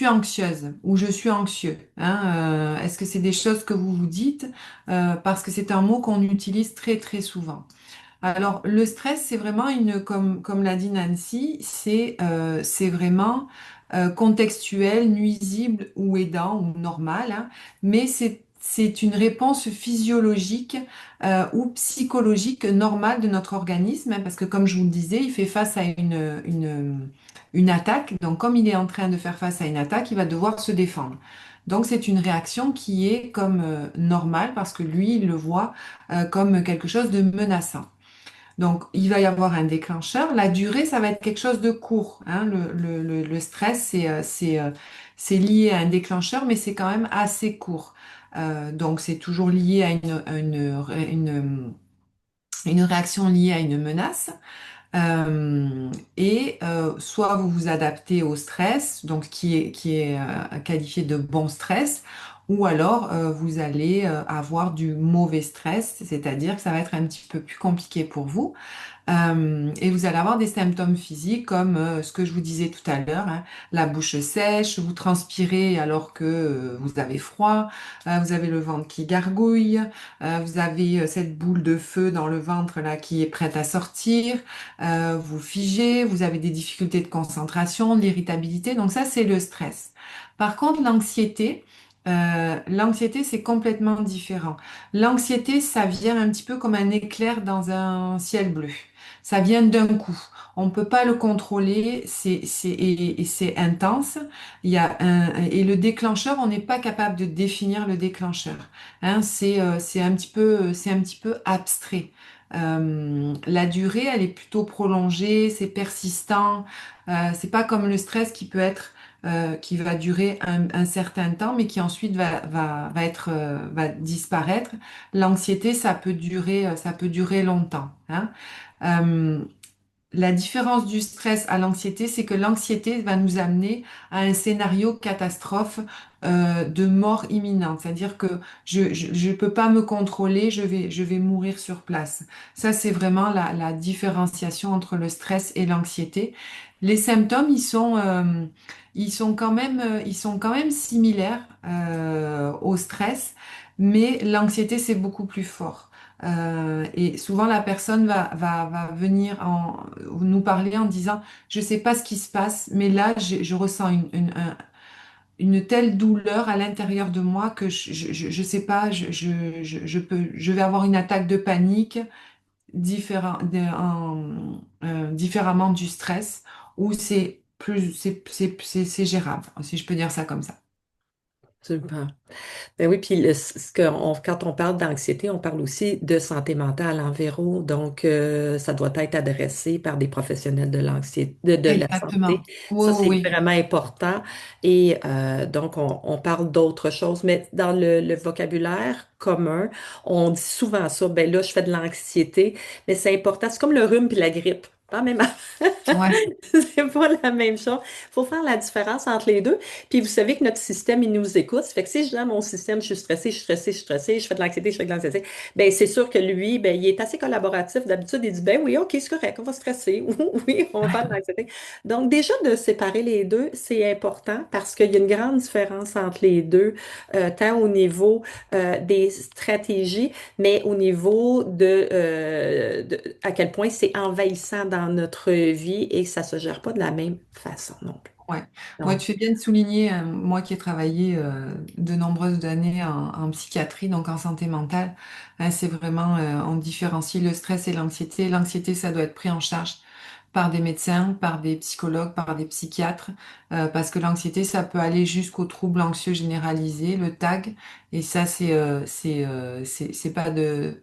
anxieuse ou je suis anxieux. Hein, est-ce que c'est des choses que vous vous dites? Parce que c'est un mot qu'on utilise très très souvent. Alors, le stress, c'est vraiment comme l'a dit Nancy, c'est vraiment contextuel, nuisible ou aidant ou normal, hein, mais c'est une réponse physiologique ou psychologique normale de notre organisme, hein, parce que comme je vous le disais, il fait face à une attaque. Donc, comme il est en train de faire face à une attaque, il va devoir se défendre. Donc, c'est une réaction qui est comme normale parce que lui, il le voit comme quelque chose de menaçant. Donc, il va y avoir un déclencheur. La durée, ça va être quelque chose de court, hein. Le stress, c'est lié à un déclencheur, mais c'est quand même assez court. Donc, c'est toujours lié une réaction liée à une menace. Soit vous vous adaptez au stress, donc qui est qualifié de bon stress, ou alors vous allez avoir du mauvais stress, c'est-à-dire que ça va être un petit peu plus compliqué pour vous. Et vous allez avoir des symptômes physiques comme ce que je vous disais tout à l'heure, hein, la bouche sèche, vous transpirez alors que vous avez froid, vous avez le ventre qui gargouille, vous avez cette boule de feu dans le ventre là qui est prête à sortir, vous figez, vous avez des difficultés de concentration, de l'irritabilité. Donc ça, c'est le stress. Par contre, l'anxiété, c'est complètement différent. L'anxiété, ça vient un petit peu comme un éclair dans un ciel bleu. Ça vient d'un coup. On ne peut pas le contrôler, et c'est intense. Et le déclencheur, on n'est pas capable de définir le déclencheur. Hein, c'est un petit peu abstrait. La durée, elle est plutôt prolongée, c'est persistant. C'est pas comme le stress qui va durer un certain temps, mais qui ensuite va disparaître. L'anxiété, ça peut durer longtemps, hein. Euh, la différence du stress à l'anxiété, c'est que l'anxiété va nous amener à un scénario catastrophe de mort imminente. C'est-à-dire que je peux pas me contrôler, je vais mourir sur place. Ça, c'est vraiment la différenciation entre le stress et l'anxiété. Les symptômes, ils sont quand même similaires au stress, mais l'anxiété, c'est beaucoup plus fort. Et souvent, la personne va venir nous parler en disant, je sais pas ce qui se passe, mais là, je ressens une telle douleur à l'intérieur de moi que je sais pas, je vais avoir une attaque de panique différemment du stress, ou c'est gérable, si je peux dire ça comme ça. Absolument. Ben oui, puis quand on parle d'anxiété, on parle aussi de santé mentale environ. Donc, ça doit être adressé par des professionnels de l'anxiété, de la santé. Exactement. Oui, Ça, oui, c'est oui. vraiment important. Et donc, on parle d'autres choses. Mais dans le vocabulaire commun, on dit souvent ça. Ben là, je fais de l'anxiété, mais c'est important. C'est comme le rhume puis la grippe. Pas même Ouais. C'est pas la même chose. Il faut faire la différence entre les deux. Puis vous savez que notre système, il nous écoute. Ça fait que si je dis à mon système, je suis stressée, je suis stressée, je suis stressée, je fais de l'anxiété, je fais de l'anxiété, ben c'est sûr que lui, ben, il est assez collaboratif. D'habitude, il dit, ben oui, OK, c'est correct, on va stresser. Oui, on va faire de l'anxiété. Donc déjà, de séparer les deux, c'est important parce qu'il y a une grande différence entre les deux, tant au niveau des stratégies, mais au niveau de à quel point c'est envahissant dans notre vie et que ça se gère pas de la même façon non plus. Ouais. Ouais, Donc, tu fais bien de souligner, moi qui ai travaillé de nombreuses années en psychiatrie, donc en santé mentale, hein, c'est vraiment, on différencie le stress et l'anxiété. L'anxiété, ça doit être pris en charge par des médecins, par des psychologues, par des psychiatres, parce que l'anxiété, ça peut aller jusqu'au trouble anxieux généralisé, le TAG, et ça, c'est pas de,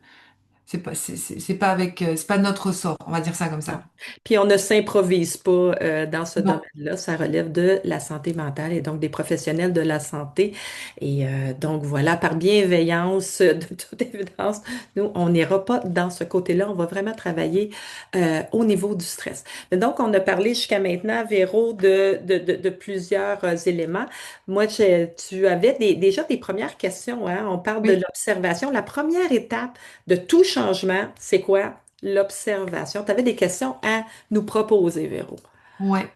c'est pas avec, c'est pas de notre sort, on va dire ça comme Non. ça. Puis on ne s'improvise pas dans ce Non. domaine-là, ça relève de la santé mentale et donc des professionnels de la santé. Et donc voilà, par bienveillance, de toute évidence, nous, on n'ira pas dans ce côté-là, on va vraiment travailler au niveau du stress. Mais donc, on a parlé jusqu'à maintenant, Véro, de plusieurs éléments. Moi, tu avais déjà des premières questions, hein? On parle de Oui, l'observation. La première étape de tout changement, c'est quoi? L'observation. Tu avais des questions à nous proposer, Véro. ouais.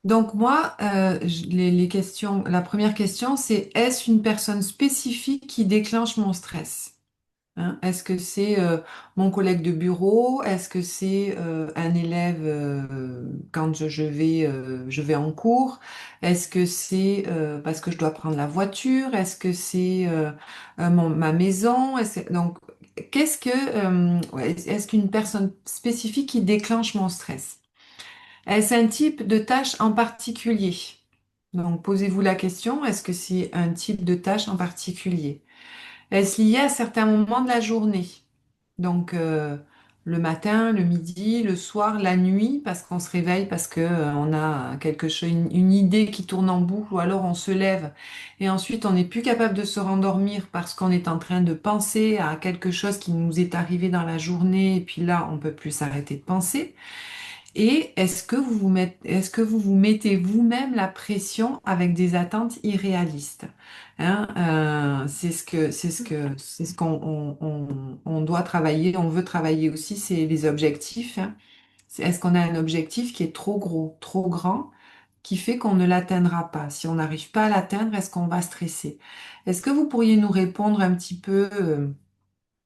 Donc moi, les questions, la première question, c'est est-ce une personne spécifique qui déclenche mon stress? Hein, est-ce que c'est mon collègue de bureau? Est-ce que c'est un élève quand je vais en cours? Est-ce que c'est parce que je dois prendre la voiture? Est-ce que c'est ma maison? Donc, ouais, est-ce qu'une personne spécifique qui déclenche mon stress? Est-ce un type de tâche en particulier? Donc, posez-vous la question, est-ce que c'est un type de tâche en particulier? Est-ce lié à certains moments de la journée? Donc, le matin, le midi, le soir, la nuit, parce qu'on se réveille, parce que, on a quelque chose, une idée qui tourne en boucle, ou alors on se lève et ensuite on n'est plus capable de se rendormir parce qu'on est en train de penser à quelque chose qui nous est arrivé dans la journée, et puis là, on peut plus s'arrêter de penser. Et est-ce que vous vous mettez vous-même la pression avec des attentes irréalistes? Hein, c'est ce qu'on on doit travailler, on veut travailler aussi, c'est les objectifs. Hein. Est-ce qu'on a un objectif qui est trop gros, trop grand, qui fait qu'on ne l'atteindra pas? Si on n'arrive pas à l'atteindre, est-ce qu'on va stresser? Est-ce que vous pourriez nous répondre un petit peu,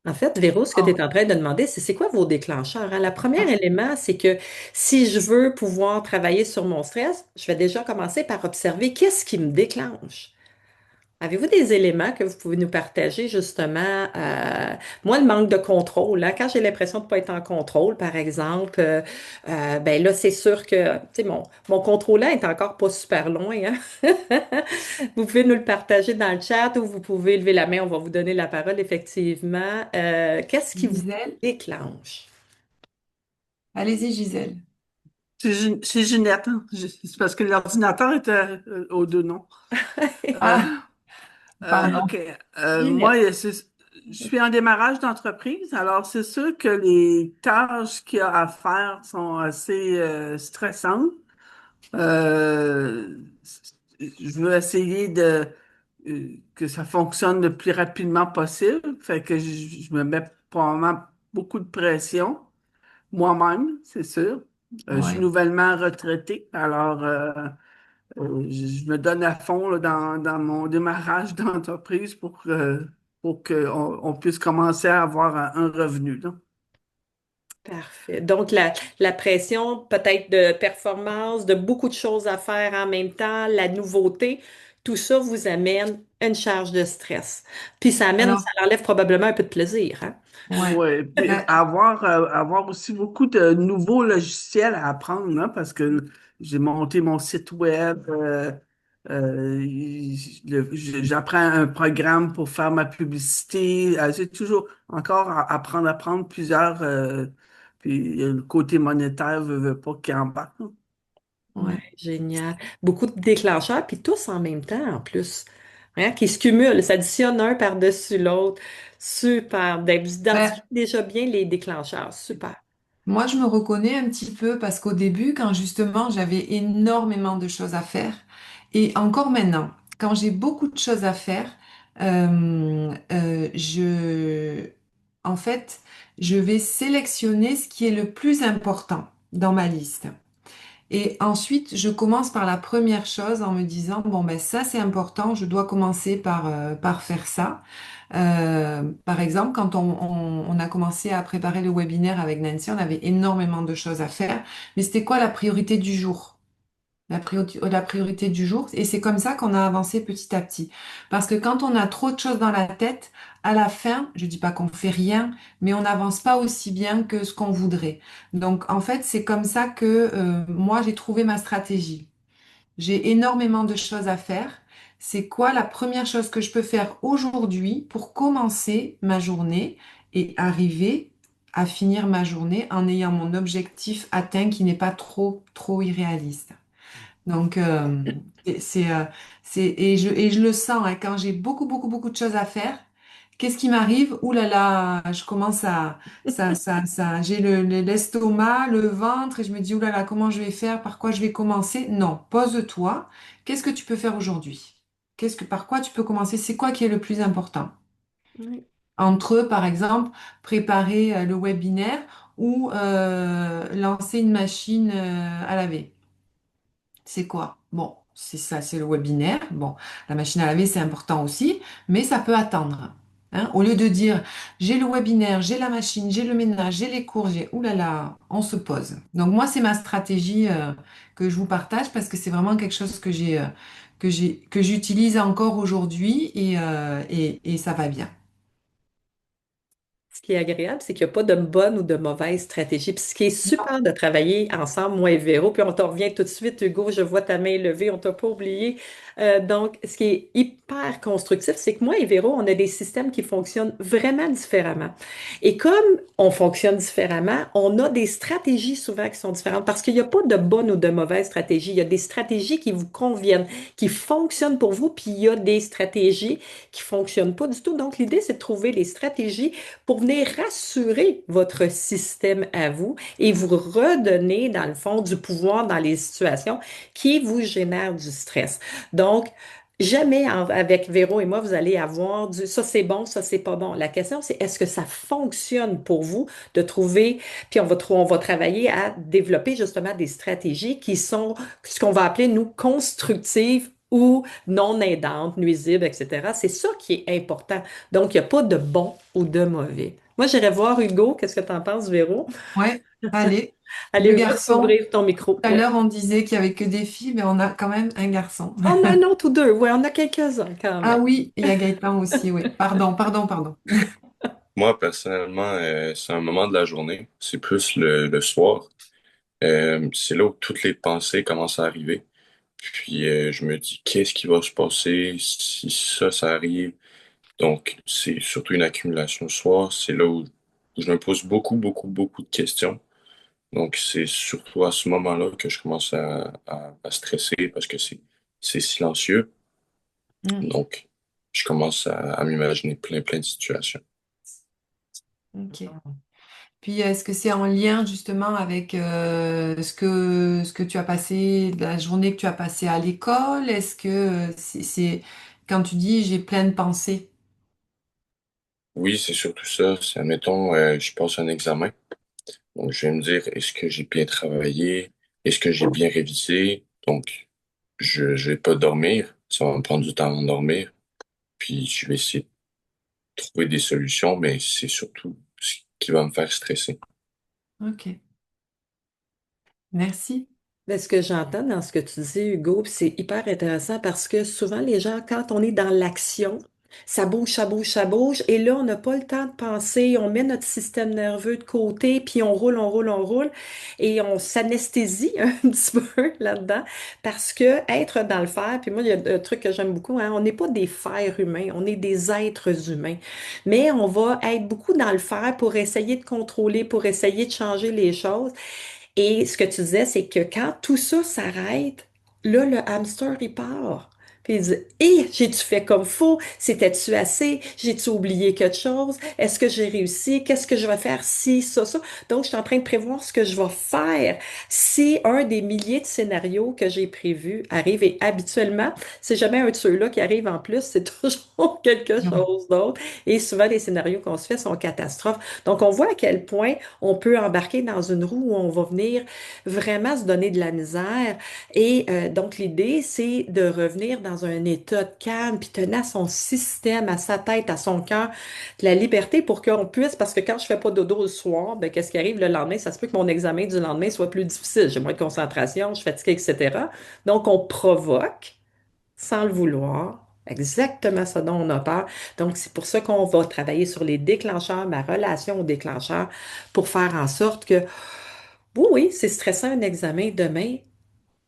En fait, Véro, ce que tu es en- en train de demander, c'est quoi vos déclencheurs, hein? Le premier ah, élément, c'est que si je veux pouvoir travailler sur mon stress, je vais déjà commencer par observer qu'est-ce qui me déclenche. Avez-vous des éléments que vous pouvez nous partager justement? Moi, le manque de contrôle, hein, quand j'ai l'impression de ne pas être en contrôle, par exemple, ben là, c'est sûr que tu sais, mon contrôlant est encore pas super loin, hein. Vous pouvez nous le partager dans le chat ou vous pouvez lever la main, on va vous donner la parole, effectivement. Qu'est-ce qui vous Gisèle? déclenche? Allez-y, Gisèle. C'est Ginette, hein. C'est parce que l'ordinateur était aux deux noms. Euh, Ah, pardon. OK. Ginette. Moi, je suis en démarrage d'entreprise, alors c'est sûr que les tâches qu'il y a à faire sont assez stressantes. Euh, je veux essayer que ça fonctionne le plus rapidement possible, fait que je me mets probablement beaucoup de pression, moi-même, c'est sûr. Je suis Ouais. nouvellement retraité, alors je me donne à fond là, dans mon démarrage d'entreprise pour qu'on on puisse commencer à avoir un revenu, là. Parfait. Donc, la pression peut-être de performance, de beaucoup de choses à faire en même temps, la nouveauté, tout ça vous amène une charge de stress. Puis ça Alors, enlève probablement un peu de plaisir, hein? ouais. Oui, puis Ben, avoir aussi beaucoup de nouveaux logiciels à apprendre, hein, parce que j'ai monté mon site web, j'apprends un programme pour faire ma publicité, j'ai toujours encore à apprendre plusieurs, puis le côté monétaire veut pas qu'il embarque, hein. Ouais, ouais. génial. Beaucoup de déclencheurs, puis tous en même temps en plus, hein, qui se cumulent, s'additionnent un par-dessus l'autre. Super. Ben, vous Ben, identifiez déjà bien les déclencheurs. Super. moi, je me reconnais un petit peu parce qu'au début, quand justement j'avais énormément de choses à faire, et encore maintenant, quand j'ai beaucoup de choses à faire, en fait, je vais sélectionner ce qui est le plus important dans ma liste. Et ensuite, je commence par la première chose en me disant, bon, ben ça c'est important, je dois commencer par faire ça. Par exemple, quand on a commencé à préparer le webinaire avec Nancy, on avait énormément de choses à faire, mais c'était quoi la priorité du jour? la priorité du jour. Et c'est comme ça qu'on a avancé petit à petit. Parce que quand on a trop de choses dans la tête, à la fin, je dis pas qu'on fait rien, mais on n'avance pas aussi bien que ce qu'on voudrait. Donc, en fait, c'est comme ça que moi, j'ai trouvé ma stratégie. J'ai énormément de choses à faire. C'est quoi la première chose que je peux faire aujourd'hui pour commencer ma journée et arriver à finir ma journée en ayant mon objectif atteint qui n'est pas trop irréaliste. Donc, c'est, c'est, euh, et je le sens, hein, quand j'ai beaucoup de choses à faire, qu'est-ce qui m'arrive? Ouh là là, je commence j'ai l'estomac, le ventre, et je me dis, ouh là là, comment je vais faire? Par quoi je vais commencer? Non, pose-toi. Qu'est-ce que tu peux faire aujourd'hui? Par quoi tu peux commencer? C'est quoi qui est le plus important? Oui. Entre, par exemple, préparer le webinaire ou lancer une machine à laver. C'est quoi? Bon, c'est ça, c'est le webinaire. Bon, la machine à laver, c'est important aussi, mais ça peut attendre. Hein. Au lieu de dire, j'ai le webinaire, j'ai la machine, j'ai le ménage, j'ai les cours, j'ai... Ouh là là, on se pose. Donc moi, c'est ma stratégie que je vous partage parce que c'est vraiment quelque chose que j'utilise encore aujourd'hui et ça va bien. Ce qui est agréable, c'est qu'il n'y a pas de bonne ou de mauvaise stratégie. Puis ce qui est super de travailler ensemble, moi et Véro, puis on t'en revient tout de suite, Hugo, je vois ta main levée, on t'a pas oublié. Donc, ce qui est hyper constructif, c'est que moi et Véro, on a des systèmes qui fonctionnent vraiment différemment. Et comme on fonctionne différemment, on a des stratégies souvent qui sont différentes parce qu'il n'y a pas de bonne ou de mauvaise stratégie. Il y a des stratégies qui vous conviennent, qui fonctionnent pour vous, puis il y a des stratégies qui fonctionnent pas du tout. Donc, l'idée, c'est de trouver les stratégies pour venir rassurer votre système à vous et vous redonner, dans le fond, du pouvoir dans les situations qui vous génèrent du stress. Donc, jamais avec Véro et moi, vous allez avoir du ça c'est bon, ça c'est pas bon. La question, c'est est-ce que ça fonctionne pour vous de trouver, puis on va travailler à développer justement des stratégies qui sont ce qu'on va appeler, nous, constructives ou non aidantes, nuisibles, etc. C'est ça qui est important. Donc, il n'y a pas de bon ou de mauvais. Moi, j'irais voir Hugo. Qu'est-ce que tu en penses, Véro? Ouais, allez. Allez, Le va garçon, t'ouvrir ton micro. tout à Ouais. l'heure, on disait qu'il y avait que des filles, mais on a quand même un garçon. On a un autre ou deux. Ouais, on a quelques-uns quand Ah même. oui, il y a Gaëtan aussi, oui. Pardon. Moi, personnellement, c'est un moment de la journée. C'est plus le soir. C'est là où toutes les pensées commencent à arriver. Puis je me dis, qu'est-ce qui va se passer si ça arrive? Donc, c'est surtout une accumulation le soir. C'est là où je me pose beaucoup de questions. Donc, c'est surtout à ce moment-là que je commence à stresser parce que c'est silencieux. Hmm, Donc, je commence à m'imaginer plein de situations. ok. Puis, est-ce que c'est en lien justement avec ce que tu as passé, la journée que tu as passée à l'école? Est-ce que c'est quand tu dis j'ai plein de pensées? Oui, c'est surtout ça. C'est, admettons, je passe un examen. Donc, je vais me dire, est-ce que j'ai bien travaillé? Est-ce que j'ai bien révisé? Donc, je vais pas dormir. Ça va me prendre du temps à dormir. Puis, je vais essayer de trouver des solutions, mais c'est surtout ce qui va me faire stresser. Ok, merci. Mais ce que j'entends dans ce que tu dis, Hugo, puis c'est hyper intéressant parce que souvent, les gens, quand on est dans l'action, ça bouge, et là, on n'a pas le temps de penser, on met notre système nerveux de côté, puis on roule, et on s'anesthésie un petit peu là-dedans, parce que être dans le faire, puis moi, il y a un truc que j'aime beaucoup, hein, on n'est pas des fers humains, on est des êtres humains, mais on va être beaucoup dans le faire pour essayer de contrôler, pour essayer de changer les choses. Et ce que tu disais, c'est que quand tout ça s'arrête, là, le hamster, il part. Puis il dit, hé, j'ai-tu fait comme faux? C'était-tu assez? J'ai-tu oublié quelque chose? Est-ce que j'ai réussi? Qu'est-ce que je vais faire si, ça? Donc, je suis en train de prévoir ce que je vais faire si un des milliers de scénarios que j'ai prévus arrive. Et habituellement, c'est jamais un de ceux-là qui arrive en plus, c'est toujours quelque chose d'autre. Et souvent, les scénarios qu'on se fait sont catastrophes. Donc, on voit à quel point on peut embarquer dans une roue où on va venir vraiment se donner de la misère. Et donc, l'idée, c'est de revenir dans dans un état de calme, puis tenait à son système, à sa tête, à son cœur, de la liberté pour qu'on puisse, parce que quand je fais pas dodo le soir, ben, qu'est-ce qui arrive le lendemain? Ça se peut que mon examen du lendemain soit plus difficile. J'ai moins de concentration, je suis fatiguée, etc. Donc, on provoque sans le vouloir, exactement ce dont on a peur. Donc, c'est pour ça qu'on va travailler sur les déclencheurs, ma relation aux déclencheurs, pour faire en sorte que, oui, oui, c'est stressant un examen demain,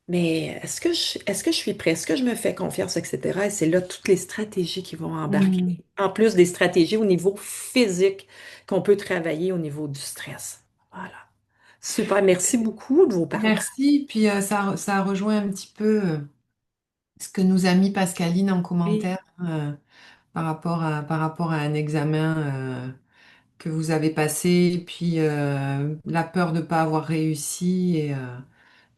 mais est-ce que je suis prêt? Est-ce que je me fais confiance, etc. Et c'est là toutes les stratégies qui vont Hmm. embarquer. En plus des stratégies au niveau physique qu'on peut travailler au niveau du stress. Voilà. Super. Merci beaucoup de vos partages. Merci. Puis ça rejoint un petit peu ce que nous a mis Pascaline en commentaire par rapport à un examen que vous avez passé, et puis la peur de ne pas avoir réussi, et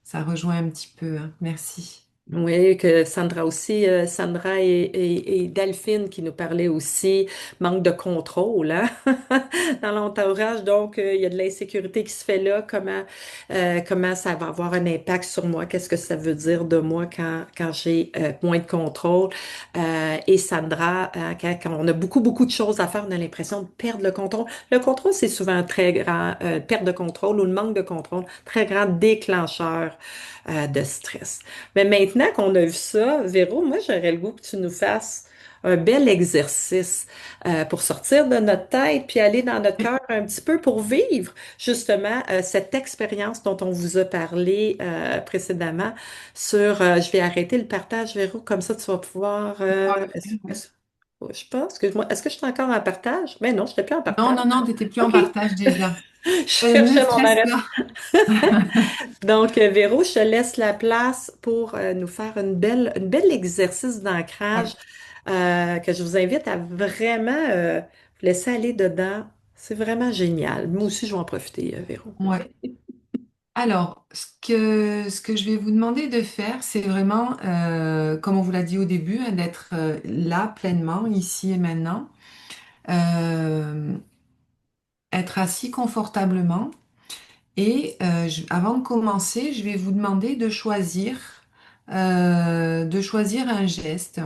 ça rejoint un petit peu, hein. Merci. Oui, que Sandra aussi, Sandra et Delphine qui nous parlaient aussi, manque de contrôle, hein, dans l'entourage. Donc, il y a de l'insécurité qui se fait là. Comment ça va avoir un impact sur moi? Qu'est-ce que ça veut dire de moi quand j'ai moins de contrôle? Et Sandra, quand on a beaucoup, beaucoup de choses à faire, on a l'impression de perdre le contrôle. Le contrôle, c'est souvent un très grand, perte de contrôle ou le manque de contrôle, très grand déclencheur de stress. Mais maintenant qu'on a vu ça, Véro, moi, j'aurais le goût que tu nous fasses un bel exercice pour sortir de notre tête puis aller dans notre cœur un petit peu pour vivre justement cette expérience dont on vous a parlé précédemment sur, je vais arrêter le partage, Véro, comme ça tu vas pouvoir, je pense, excuse-moi, est-ce que je suis encore en partage? Mais non, je n'étais plus en Non, partage. non, non, tu n'étais plus en OK, partage déjà. je Ne cherchais mon stresse arrêt. pas. Donc, Véro, je te laisse la place pour nous faire une belle exercice d'ancrage que je vous invite à vraiment vous laisser aller dedans. C'est vraiment génial. Moi aussi, je vais en profiter, Véro. Ouais. Alors, ce que je vais vous demander de faire, c'est vraiment, comme on vous l'a dit au début, hein, d'être là pleinement, ici et maintenant, euh, être assis confortablement. Et avant de commencer, je vais vous demander de choisir un geste.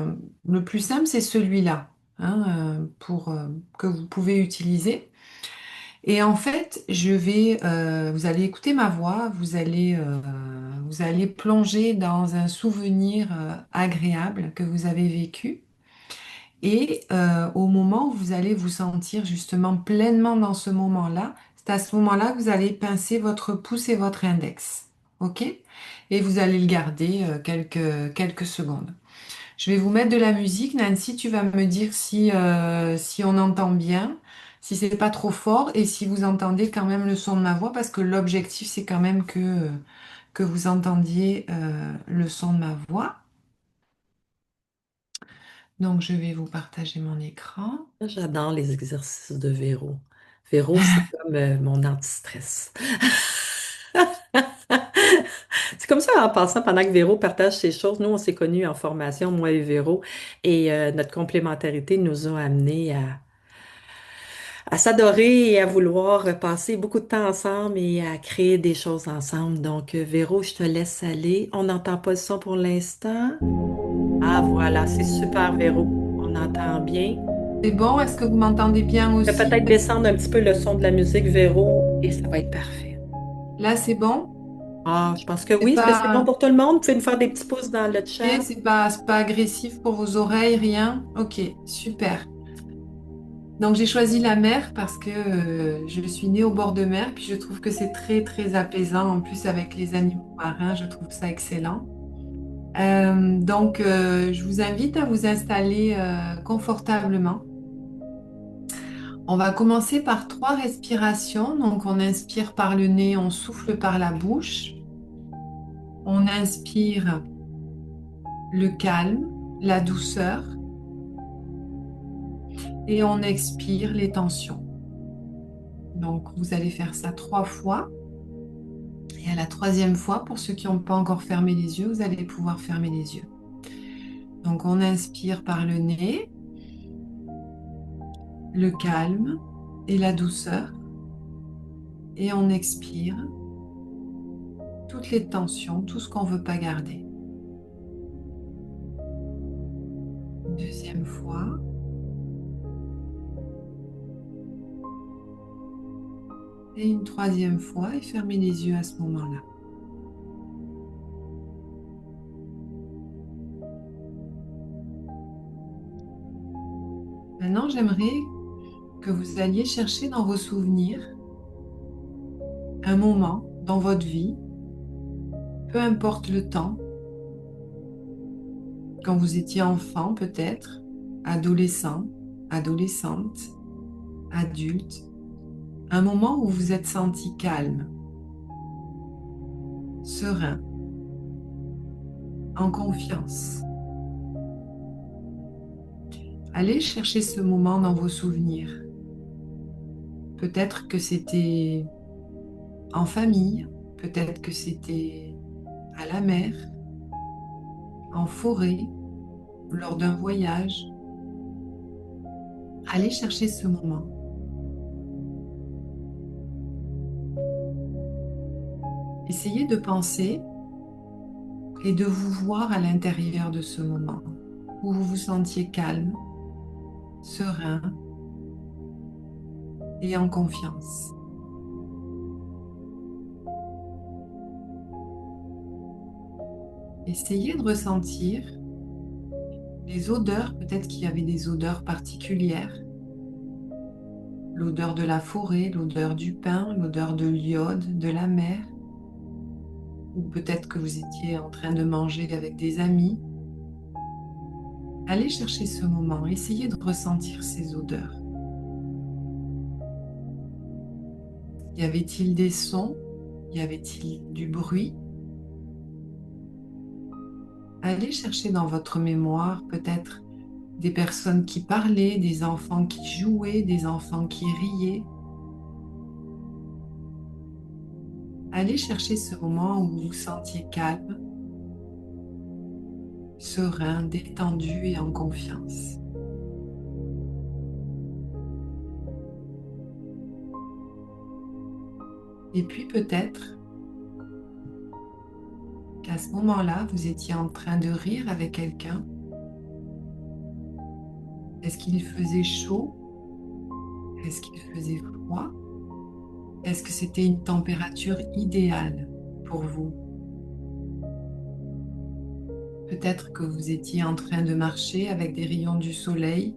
Le plus simple, c'est celui-là, hein, que vous pouvez utiliser. Et en fait, vous allez écouter ma voix, vous allez plonger dans un souvenir agréable que vous avez vécu. Et au moment où vous allez vous sentir justement pleinement dans ce moment-là, c'est à ce moment-là que vous allez pincer votre pouce et votre index. OK? Et vous allez le garder quelques secondes. Je vais vous mettre de la musique. Nancy, tu vas me dire si on entend bien, si c'est pas trop fort et si vous entendez quand même le son de ma voix, parce que l'objectif, c'est quand même que vous entendiez le son de ma voix. Donc, je vais vous partager mon écran. J'adore les exercices de Véro. Véro, c'est comme mon anti-stress. C'est comme ça en passant, pendant que Véro partage ces choses, nous, on s'est connus en formation, moi et Véro, et notre complémentarité nous a amenés à s'adorer et à vouloir passer beaucoup de temps ensemble et à créer des choses ensemble. Donc, Véro, je te laisse aller. On n'entend pas le son pour l'instant. Ah, voilà, c'est super, Véro. On entend bien. C'est bon? Est-ce que vous m'entendez bien Je vais aussi? peut-être descendre un petit peu le son de la musique, Véro, et ça va être parfait. Là, c'est bon? Ah, je pense que C'est oui. Est-ce que c'est bon pas, pour tout le monde? Vous pouvez nous faire des petits pouces dans le ok, chat. c'est pas agressif pour vos oreilles, rien? Ok, super. Donc, j'ai choisi la mer parce que je suis née au bord de mer, puis je trouve que c'est très, très apaisant. En plus, avec les animaux marins, je trouve ça excellent. Je vous invite à vous installer confortablement. On va commencer par 3 respirations. Donc, on inspire par le nez, on souffle par la bouche. On inspire le calme, la douceur, et on expire les tensions. Donc, vous allez faire ça 3 fois. Et à la troisième fois, pour ceux qui n'ont pas encore fermé les yeux, vous allez pouvoir fermer les yeux. Donc, on inspire par le nez, le calme et la douceur. Et on expire toutes les tensions, tout ce qu'on ne veut pas garder. Deuxième fois. Et une troisième fois et fermez les yeux à ce moment-là. Maintenant, j'aimerais que vous alliez chercher dans vos souvenirs un moment dans votre vie, peu importe le temps, quand vous étiez enfant peut-être, adolescent, adolescente, adulte, un moment où vous vous êtes senti calme, serein, en confiance. Allez chercher ce moment dans vos souvenirs. Peut-être que c'était en famille, peut-être que c'était à la mer, en forêt, lors d'un voyage. Allez chercher ce moment. Essayez de penser et de vous voir à l'intérieur de ce moment, où vous vous sentiez calme, serein et en confiance. Essayez de ressentir les odeurs, peut-être qu'il y avait des odeurs particulières, l'odeur de la forêt, l'odeur du pin, l'odeur de l'iode, de la mer, ou peut-être que vous étiez en train de manger avec des amis. Allez chercher ce moment, essayez de ressentir ces odeurs. Y avait-il des sons? Y avait-il du bruit? Allez chercher dans votre mémoire peut-être des personnes qui parlaient, des enfants qui jouaient, des enfants qui riaient. Allez chercher ce moment où vous vous sentiez calme, serein, détendu et en confiance. Et puis peut-être qu'à ce moment-là, vous étiez en train de rire avec quelqu'un. Est-ce qu'il faisait chaud? Est-ce qu'il faisait froid? Est-ce que c'était une température idéale pour vous? Peut-être que vous étiez en train de marcher avec des rayons du soleil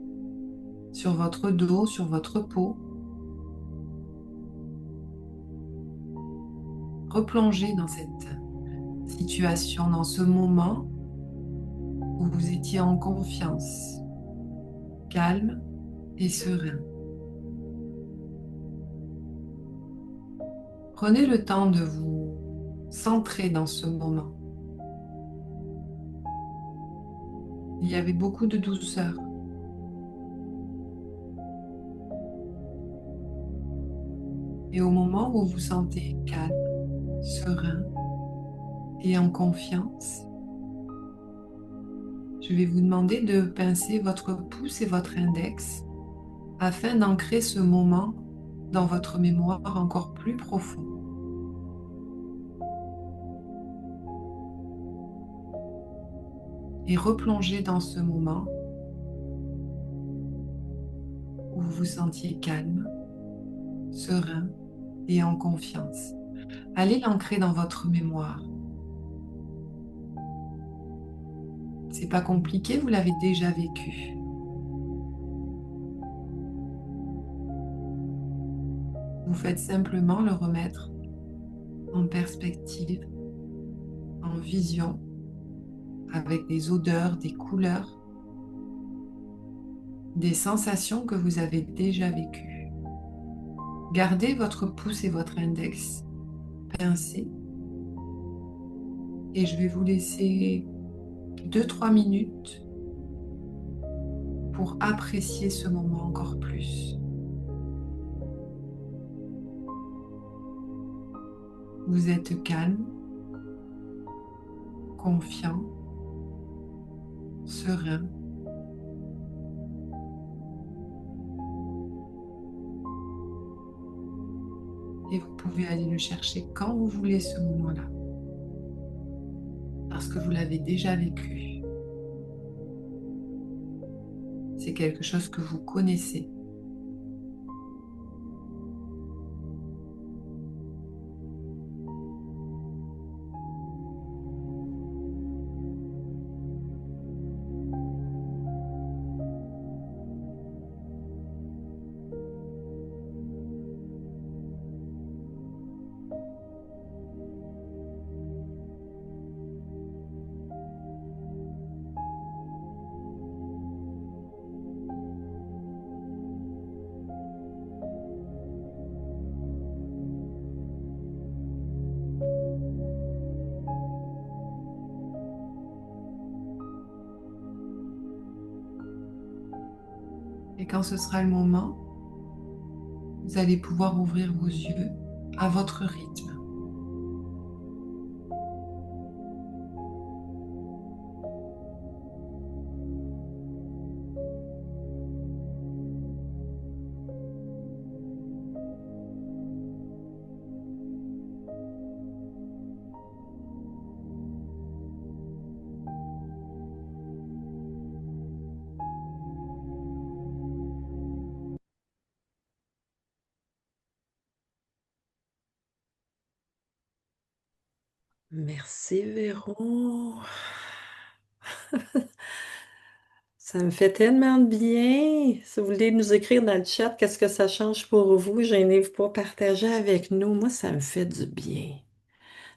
sur votre dos, sur votre peau. Replongez dans cette situation, dans ce moment où vous étiez en confiance, calme et serein. Prenez le temps de vous centrer dans ce moment. Il y avait beaucoup de douceur. Et au moment où vous vous sentez calme, serein et en confiance, je vais vous demander de pincer votre pouce et votre index afin d'ancrer ce moment dans votre mémoire encore plus profond. Et replonger dans ce moment où vous vous sentiez calme, serein et en confiance. Allez l'ancrer dans votre mémoire. C'est pas compliqué, vous l'avez déjà vécu. Vous faites simplement le remettre en perspective, en vision, avec des odeurs, des couleurs, des sensations que vous avez déjà vécues. Gardez votre pouce et votre index pincés et je vais vous laisser 2-3 minutes pour apprécier ce moment encore plus. Vous êtes calme, confiant, serein. Et vous pouvez aller le chercher quand vous voulez ce moment-là, parce que vous l'avez déjà vécu. C'est quelque chose que vous connaissez. Et quand ce sera le moment, vous allez pouvoir ouvrir vos yeux à votre rythme. Merci, Véro. Ça me fait tellement de bien. Si vous voulez nous écrire dans le chat, qu'est-ce que ça change pour vous? Gênez-vous pas, partagez avec nous. Moi, ça me fait du bien.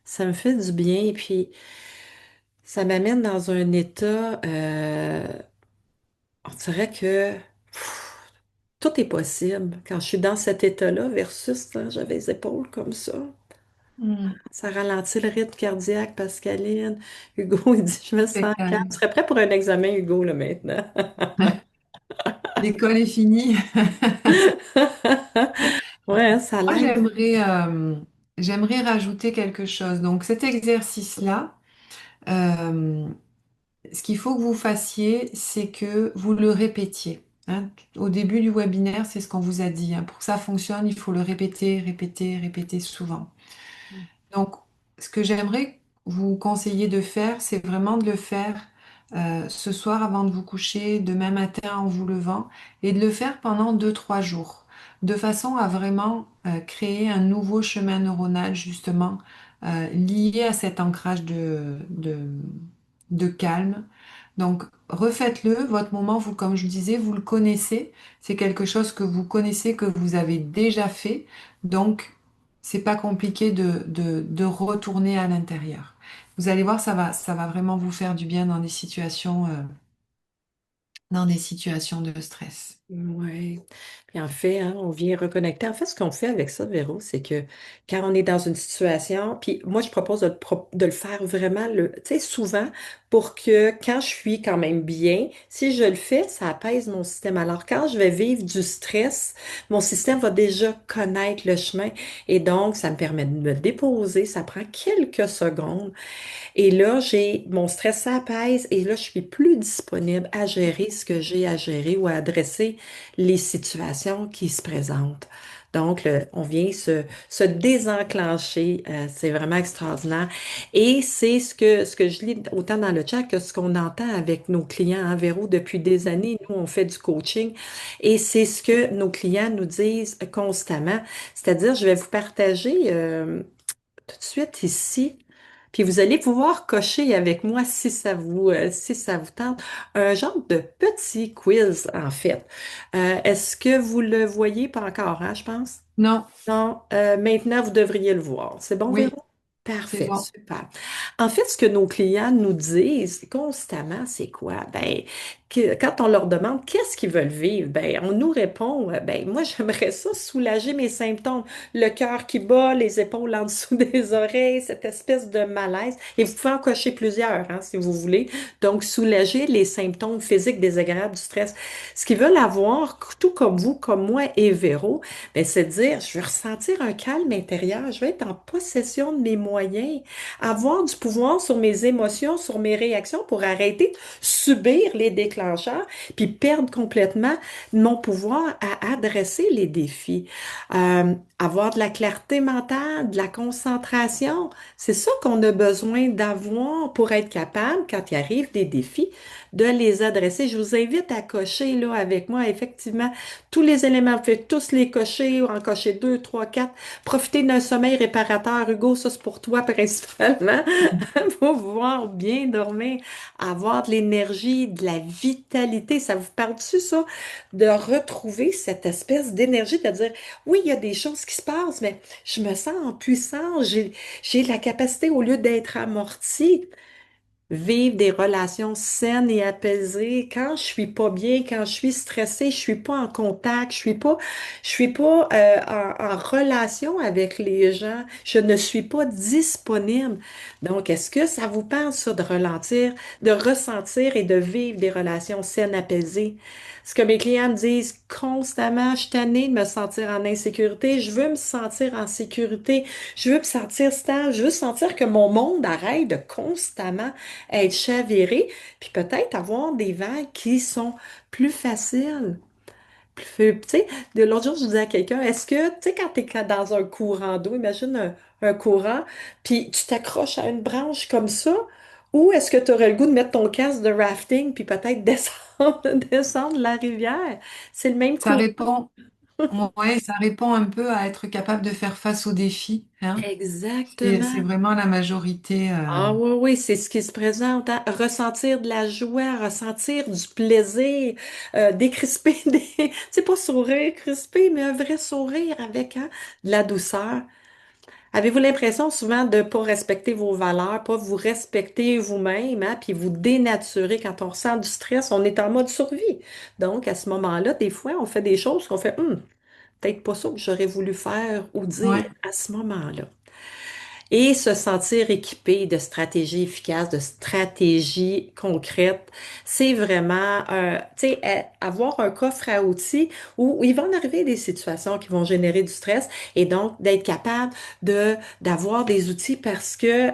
Ça me fait du bien et puis ça m'amène dans un état, on dirait que tout est possible quand je suis dans cet état-là versus quand j'avais les épaules comme ça. Hmm. Ça ralentit le rythme cardiaque, Pascaline. Hugo, il dit, je me C'est sens calme. Tu calme. serais prêt pour un examen, Hugo, là, maintenant? L'école est finie. Ouais, hein, ça Moi, l'aide. j'aimerais rajouter quelque chose. Donc, cet exercice-là, euh, ce qu'il faut que vous fassiez, c'est que vous le répétiez. Hein. Au début du webinaire, c'est ce qu'on vous a dit. Hein. Pour que ça fonctionne, il faut le répéter, répéter, répéter souvent. Donc, ce que j'aimerais vous conseiller de faire, c'est vraiment de le faire ce soir avant de vous coucher, demain matin en vous levant, et de le faire pendant 2, 3 jours, de façon à vraiment créer un nouveau chemin neuronal, justement, lié à cet ancrage de calme. Donc, refaites-le. Votre moment, vous, comme je disais, vous le connaissez. C'est quelque chose que vous connaissez, que vous avez déjà fait. Donc, c'est pas compliqué de retourner à l'intérieur. Vous allez voir, ça va vraiment vous faire du bien dans des situations de stress. Oui. Puis en fait, hein, on vient reconnecter. En fait, ce qu'on fait avec ça, Véro, c'est que quand on est dans une situation, puis moi, je propose de le faire vraiment, tu sais, souvent, pour que quand je suis quand même bien, si je le fais, ça apaise mon système. Alors, quand je vais vivre du stress, mon système va déjà connaître le chemin et donc, ça me permet de me déposer. Ça prend quelques secondes. Et là, j'ai mon stress s'apaise et là, je suis plus disponible à gérer ce que j'ai à gérer ou à adresser les situations qui se présentent. Donc, on vient se désenclencher. C'est vraiment extraordinaire. Et c'est ce que je lis autant dans le chat que ce qu'on entend avec nos clients, hein, Véro, depuis des années. Nous, on fait du coaching et c'est ce que nos clients nous disent constamment. C'est-à-dire, je vais vous partager tout de suite ici. Puis vous allez pouvoir cocher avec moi si ça vous tente, un genre de petit quiz en fait. Est-ce que vous le voyez pas encore, hein, je pense? Non, Non, maintenant vous devriez le voir. C'est bon, oui, Véro? c'est Parfait, bon. super. En fait, ce que nos clients nous disent constamment, c'est quoi? Ben, quand on leur demande qu'est-ce qu'ils veulent vivre, ben, on nous répond, ben, moi, j'aimerais ça soulager mes symptômes, le cœur qui bat, les épaules en dessous des oreilles, cette espèce de malaise. Et vous pouvez en cocher plusieurs, hein, si vous voulez. Donc, soulager les symptômes physiques désagréables du stress. Ce qu'ils veulent avoir, tout comme vous, comme moi et Véro, ben, c'est de dire, je vais ressentir un calme intérieur, je vais être en possession de mes moyens, avoir du pouvoir sur mes émotions, sur mes réactions pour arrêter de subir les déclencheurs, puis perdre complètement mon pouvoir à adresser les défis. Euh, avoir de la clarté mentale, de la concentration. C'est ça qu'on a besoin d'avoir pour être capable, quand il arrive des défis, de les adresser. Je vous invite à cocher là avec moi, effectivement, tous les éléments. Vous faites tous les cocher, ou en cocher deux, trois, quatre. Profitez d'un sommeil réparateur. Hugo, ça c'est pour toi principalement, pour pouvoir bien dormir, avoir de l'énergie, de la vitalité. Ça vous parle-tu, ça? De retrouver cette espèce d'énergie, de dire, oui, il y a des choses qui se passent, mais je me sens en puissance. J'ai la capacité, au lieu d'être amorti, vivre des relations saines et apaisées. Quand je suis pas bien, quand je suis stressée, je suis pas en contact, je suis pas en relation avec les gens, je ne suis pas disponible. Donc, est-ce que ça vous parle, ça, de ralentir, de ressentir et de vivre des relations saines, apaisées? Ce que mes clients me disent constamment, je suis tannée de me sentir en insécurité, je veux me sentir en sécurité, je veux me sentir stable, je veux sentir que mon monde arrête de constamment être chaviré, puis peut-être avoir des vagues qui sont plus faciles. Tu sais, de l'autre jour, je disais à quelqu'un, est-ce que, tu sais, quand tu es dans un courant d'eau, imagine un courant, puis tu t'accroches à une branche comme ça, ou est-ce que tu aurais le goût de mettre ton casque de rafting, puis peut-être descendre, descendre la rivière? C'est le même Ça courant. répond, ouais, ça répond un peu à être capable de faire face aux défis, hein. C'est Exactement. vraiment la majorité. Ah oui, oui, c'est ce qui se présente, hein. Ressentir de la joie, ressentir du plaisir, décrisper des... C'est pas sourire crispé, mais un vrai sourire avec, hein, de la douceur. Avez-vous l'impression souvent de ne pas respecter vos valeurs, pas vous respecter vous-même, hein, puis vous dénaturer quand on ressent du stress, on est en mode survie. Donc, à ce moment-là, des fois, on fait des choses qu'on fait, peut-être pas ça que j'aurais voulu faire ou dire Ouais, à ce moment-là. Et se sentir équipé de stratégies efficaces, de stratégies concrètes, c'est vraiment, tu sais, avoir un coffre à outils où il va en arriver des situations qui vont générer du stress et donc d'être capable d'avoir des outils parce que,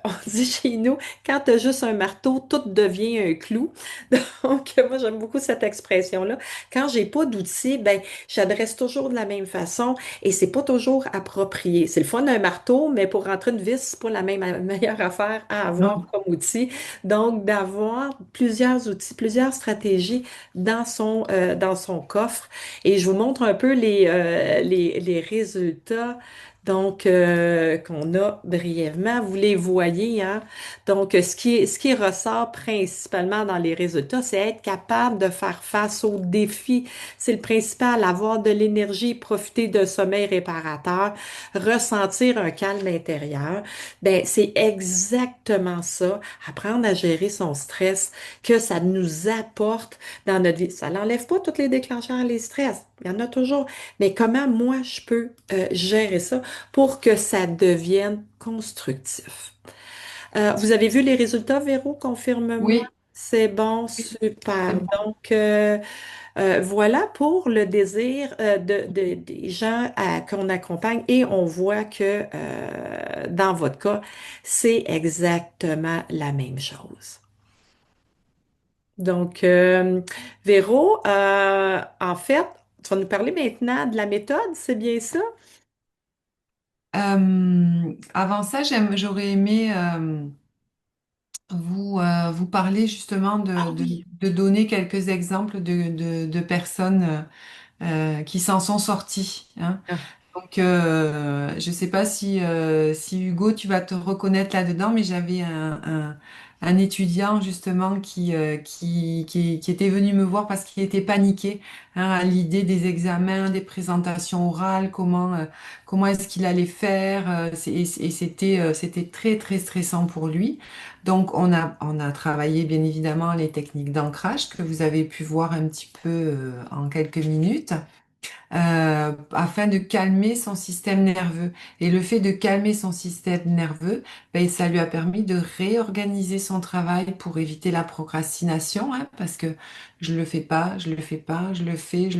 on dit chez nous, quand tu as juste un marteau, tout devient un clou. Donc, moi, j'aime beaucoup cette expression-là. Quand j'ai pas d'outils, ben, j'adresse toujours de la même façon et c'est pas toujours approprié. C'est le fun d'un marteau, mais pour rentrer une vis, c'est pas la même meilleure affaire à avoir non. comme outil. Donc, d'avoir plusieurs outils, plusieurs stratégies dans son coffre. Et je vous montre un peu les résultats. Donc, qu'on a brièvement, vous les voyez, hein? Donc, ce qui ressort principalement dans les résultats, c'est être capable de faire face aux défis. C'est le principal, avoir de l'énergie, profiter d'un sommeil réparateur, ressentir un calme intérieur. Ben, c'est exactement ça, apprendre à gérer son stress, que ça nous apporte dans notre vie. Ça n'enlève pas tous les déclencheurs, les stress. Il y en a toujours. Mais comment moi je peux gérer ça pour que ça devienne constructif? Vous avez vu les résultats, Véro? Confirme-moi. Oui, C'est bon, oui, c'est super. bon. Donc, voilà pour le désir des gens qu'on accompagne et on voit que dans votre cas, c'est exactement la même chose. Donc, Véro, en fait, tu vas nous parler maintenant de la méthode, c'est bien ça? Avant ça, j'aurais aimé vous parler justement Ah oui. de donner quelques exemples de personnes qui s'en sont sorties, hein. Ah, Donc, je ne sais pas si Hugo, tu vas te reconnaître là-dedans, mais j'avais un étudiant justement qui était venu me voir parce qu'il était paniqué, hein, à l'idée des examens, des présentations orales, comment est-ce qu'il allait faire, et c'était très très stressant pour lui. Donc, on a travaillé bien évidemment les techniques d'ancrage que vous avez pu voir un petit peu en quelques minutes afin de calmer son système nerveux. Et le fait de calmer son système nerveux, ben, ça lui a permis de réorganiser son travail pour éviter la procrastination, hein, parce que je le fais pas, je le fais pas, je le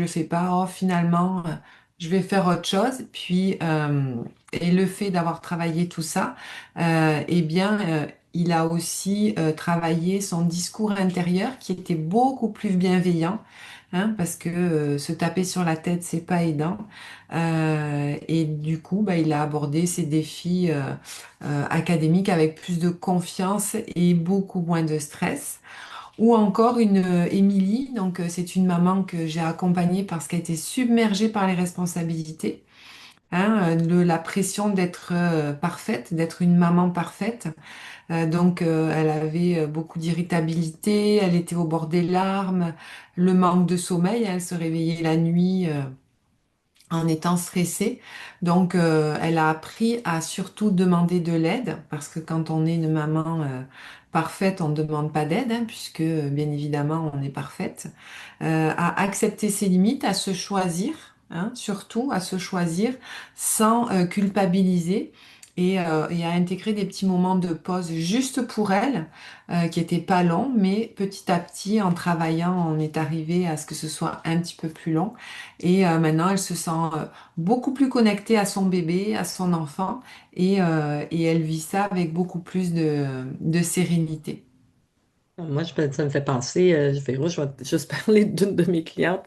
fais pas. Oh, finalement, je vais faire autre chose. Et le fait d'avoir travaillé tout ça, eh bien, il a aussi travaillé son discours intérieur qui était beaucoup plus bienveillant hein, parce que se taper sur la tête, c'est pas aidant. Et du coup, bah, il a abordé ses défis académiques avec plus de confiance et beaucoup moins de stress. Ou encore une Émilie, donc c'est une maman que j'ai accompagnée parce qu'elle était submergée par les responsabilités, hein, la pression d'être parfaite, d'être une maman parfaite. Donc elle avait beaucoup d'irritabilité, elle était au bord des larmes, le manque de sommeil, elle se réveillait la nuit en étant stressée. Donc, elle a appris à surtout demander de l'aide, parce que quand on est une maman parfaite, on ne demande pas d'aide, hein, puisque bien évidemment, on est parfaite. À accepter ses limites, à se choisir, hein, surtout à se choisir sans culpabiliser. Et à intégrer des petits moments de pause juste pour elle, qui n'étaient pas longs, mais petit à petit, en travaillant, on est arrivé à ce que ce soit un petit peu plus long. Et maintenant, elle se sent beaucoup plus connectée à son bébé, à son enfant, et elle vit ça avec beaucoup plus de sérénité. Moi, ça me fait penser, Véro, je vais juste parler d'une de mes clientes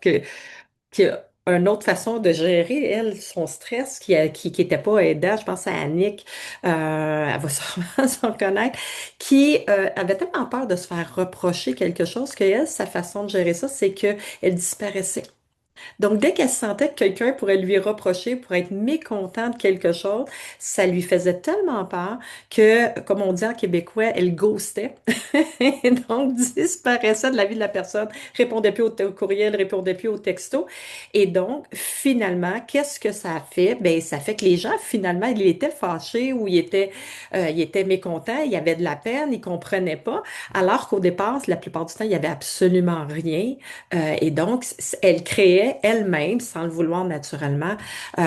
qui a une autre façon de gérer, elle, son stress qui était pas aidant. Je pense à Annick, elle va sûrement s'en connaître, qui avait tellement peur de se faire reprocher quelque chose que elle, sa façon de gérer ça, c'est qu'elle disparaissait. Donc, dès qu'elle sentait que quelqu'un pourrait lui reprocher, pour être mécontent de quelque chose, ça lui faisait tellement peur que, comme on dit en québécois, elle ghostait. Et donc, disparaissait de la vie de la personne, répondait plus au courriel, répondait plus au texto. Et donc, finalement, qu'est-ce que ça a fait? Ben, ça fait que les gens, finalement, ils étaient fâchés ou ils étaient mécontents, il y avait de la peine, ils comprenaient pas. Alors qu'au départ, la plupart du temps, il y avait absolument rien. Et donc, elle créait elle-même, sans le vouloir naturellement,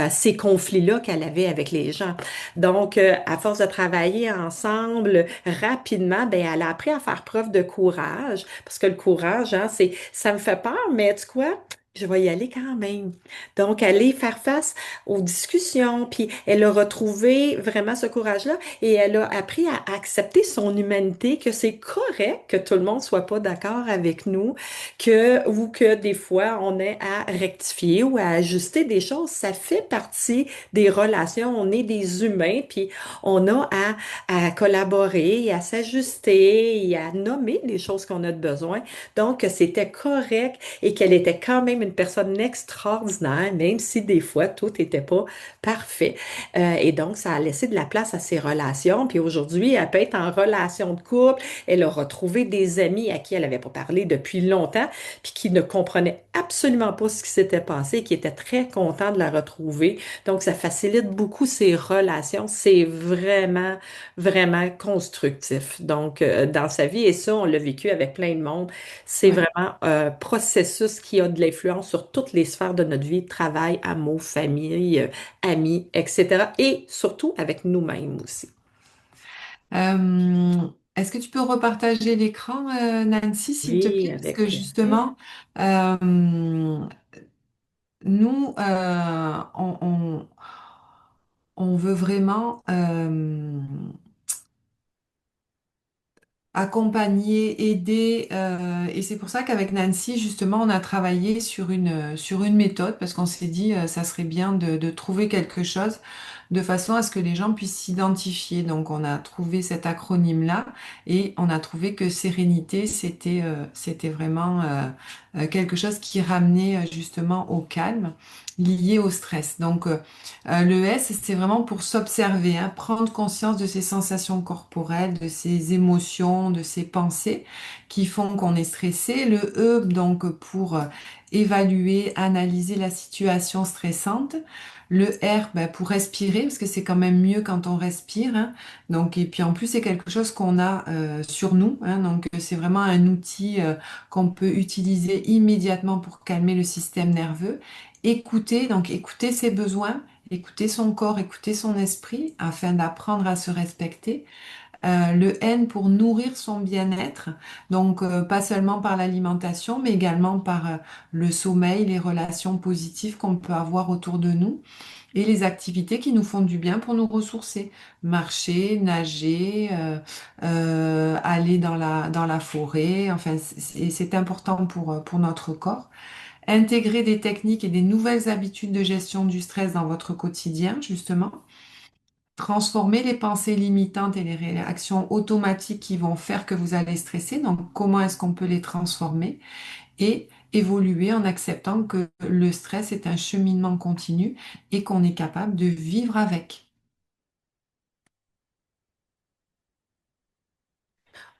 ces conflits-là qu'elle avait avec les gens. Donc, à force de travailler ensemble rapidement, ben, elle a appris à faire preuve de courage, parce que le courage, hein, ça me fait peur, mais tu sais quoi? Je vais y aller quand même. Donc, aller faire face aux discussions, puis elle a retrouvé vraiment ce courage-là et elle a appris à accepter son humanité, que c'est correct que tout le monde soit pas d'accord avec nous, ou que des fois on ait à rectifier ou à ajuster des choses. Ça fait partie des relations. On est des humains, puis on a à collaborer, à s'ajuster et à nommer les choses qu'on a de besoin. Donc, c'était correct et qu'elle était quand même une personne extraordinaire, même si des fois tout n'était pas parfait. Et donc, ça a laissé de la place à ses relations. Puis aujourd'hui, elle peut être en relation de couple. Elle a retrouvé des amis à qui elle n'avait pas parlé depuis longtemps, puis qui ne comprenaient absolument pas ce qui s'était passé et qui étaient très contents de la retrouver. Donc, ça facilite beaucoup ses relations. C'est vraiment, vraiment constructif. Donc, dans sa vie, et ça, on l'a vécu avec plein de monde, c'est Ouais. vraiment un processus qui a de l'influence sur toutes les sphères de notre vie, travail, amour, famille, amis, etc. Et surtout avec nous-mêmes aussi. Euh, Est-ce que tu peux repartager l'écran, Nancy, s'il te Oui, plaît? Parce avec que plaisir. justement, euh, nous, on veut vraiment accompagner, aider. Et c'est pour ça qu'avec Nancy, justement, on a travaillé sur une méthode parce qu'on s'est dit, ça serait bien de trouver quelque chose de façon à ce que les gens puissent s'identifier. Donc, on a trouvé cet acronyme-là et on a trouvé que sérénité, c'était vraiment quelque chose qui ramenait justement au calme lié au stress. Donc, le S, c'est vraiment pour s'observer, hein, prendre conscience de ses sensations corporelles, de ses émotions, de ses pensées qui font qu'on est stressé. Le E, donc, pour évaluer, analyser la situation stressante. Le R, ben, pour respirer, parce que c'est quand même mieux quand on respire, hein. Donc, et puis en plus, c'est quelque chose qu'on a sur nous, hein. Donc, c'est vraiment un outil qu'on peut utiliser immédiatement pour calmer le système nerveux. Écouter, donc écouter ses besoins, écouter son corps, écouter son esprit afin d'apprendre à se respecter. Le N pour nourrir son bien-être, donc pas seulement par l'alimentation, mais également par le sommeil, les relations positives qu'on peut avoir autour de nous. et les activités qui nous font du bien pour nous ressourcer. Marcher, nager, aller dans la forêt, enfin, c'est important pour notre corps. Intégrer des techniques et des nouvelles habitudes de gestion du stress dans votre quotidien, justement. Transformer les pensées limitantes et les réactions automatiques qui vont faire que vous allez stresser. Donc, comment est-ce qu'on peut les transformer? Et évoluer en acceptant que le stress est un cheminement continu et qu'on est capable de vivre avec.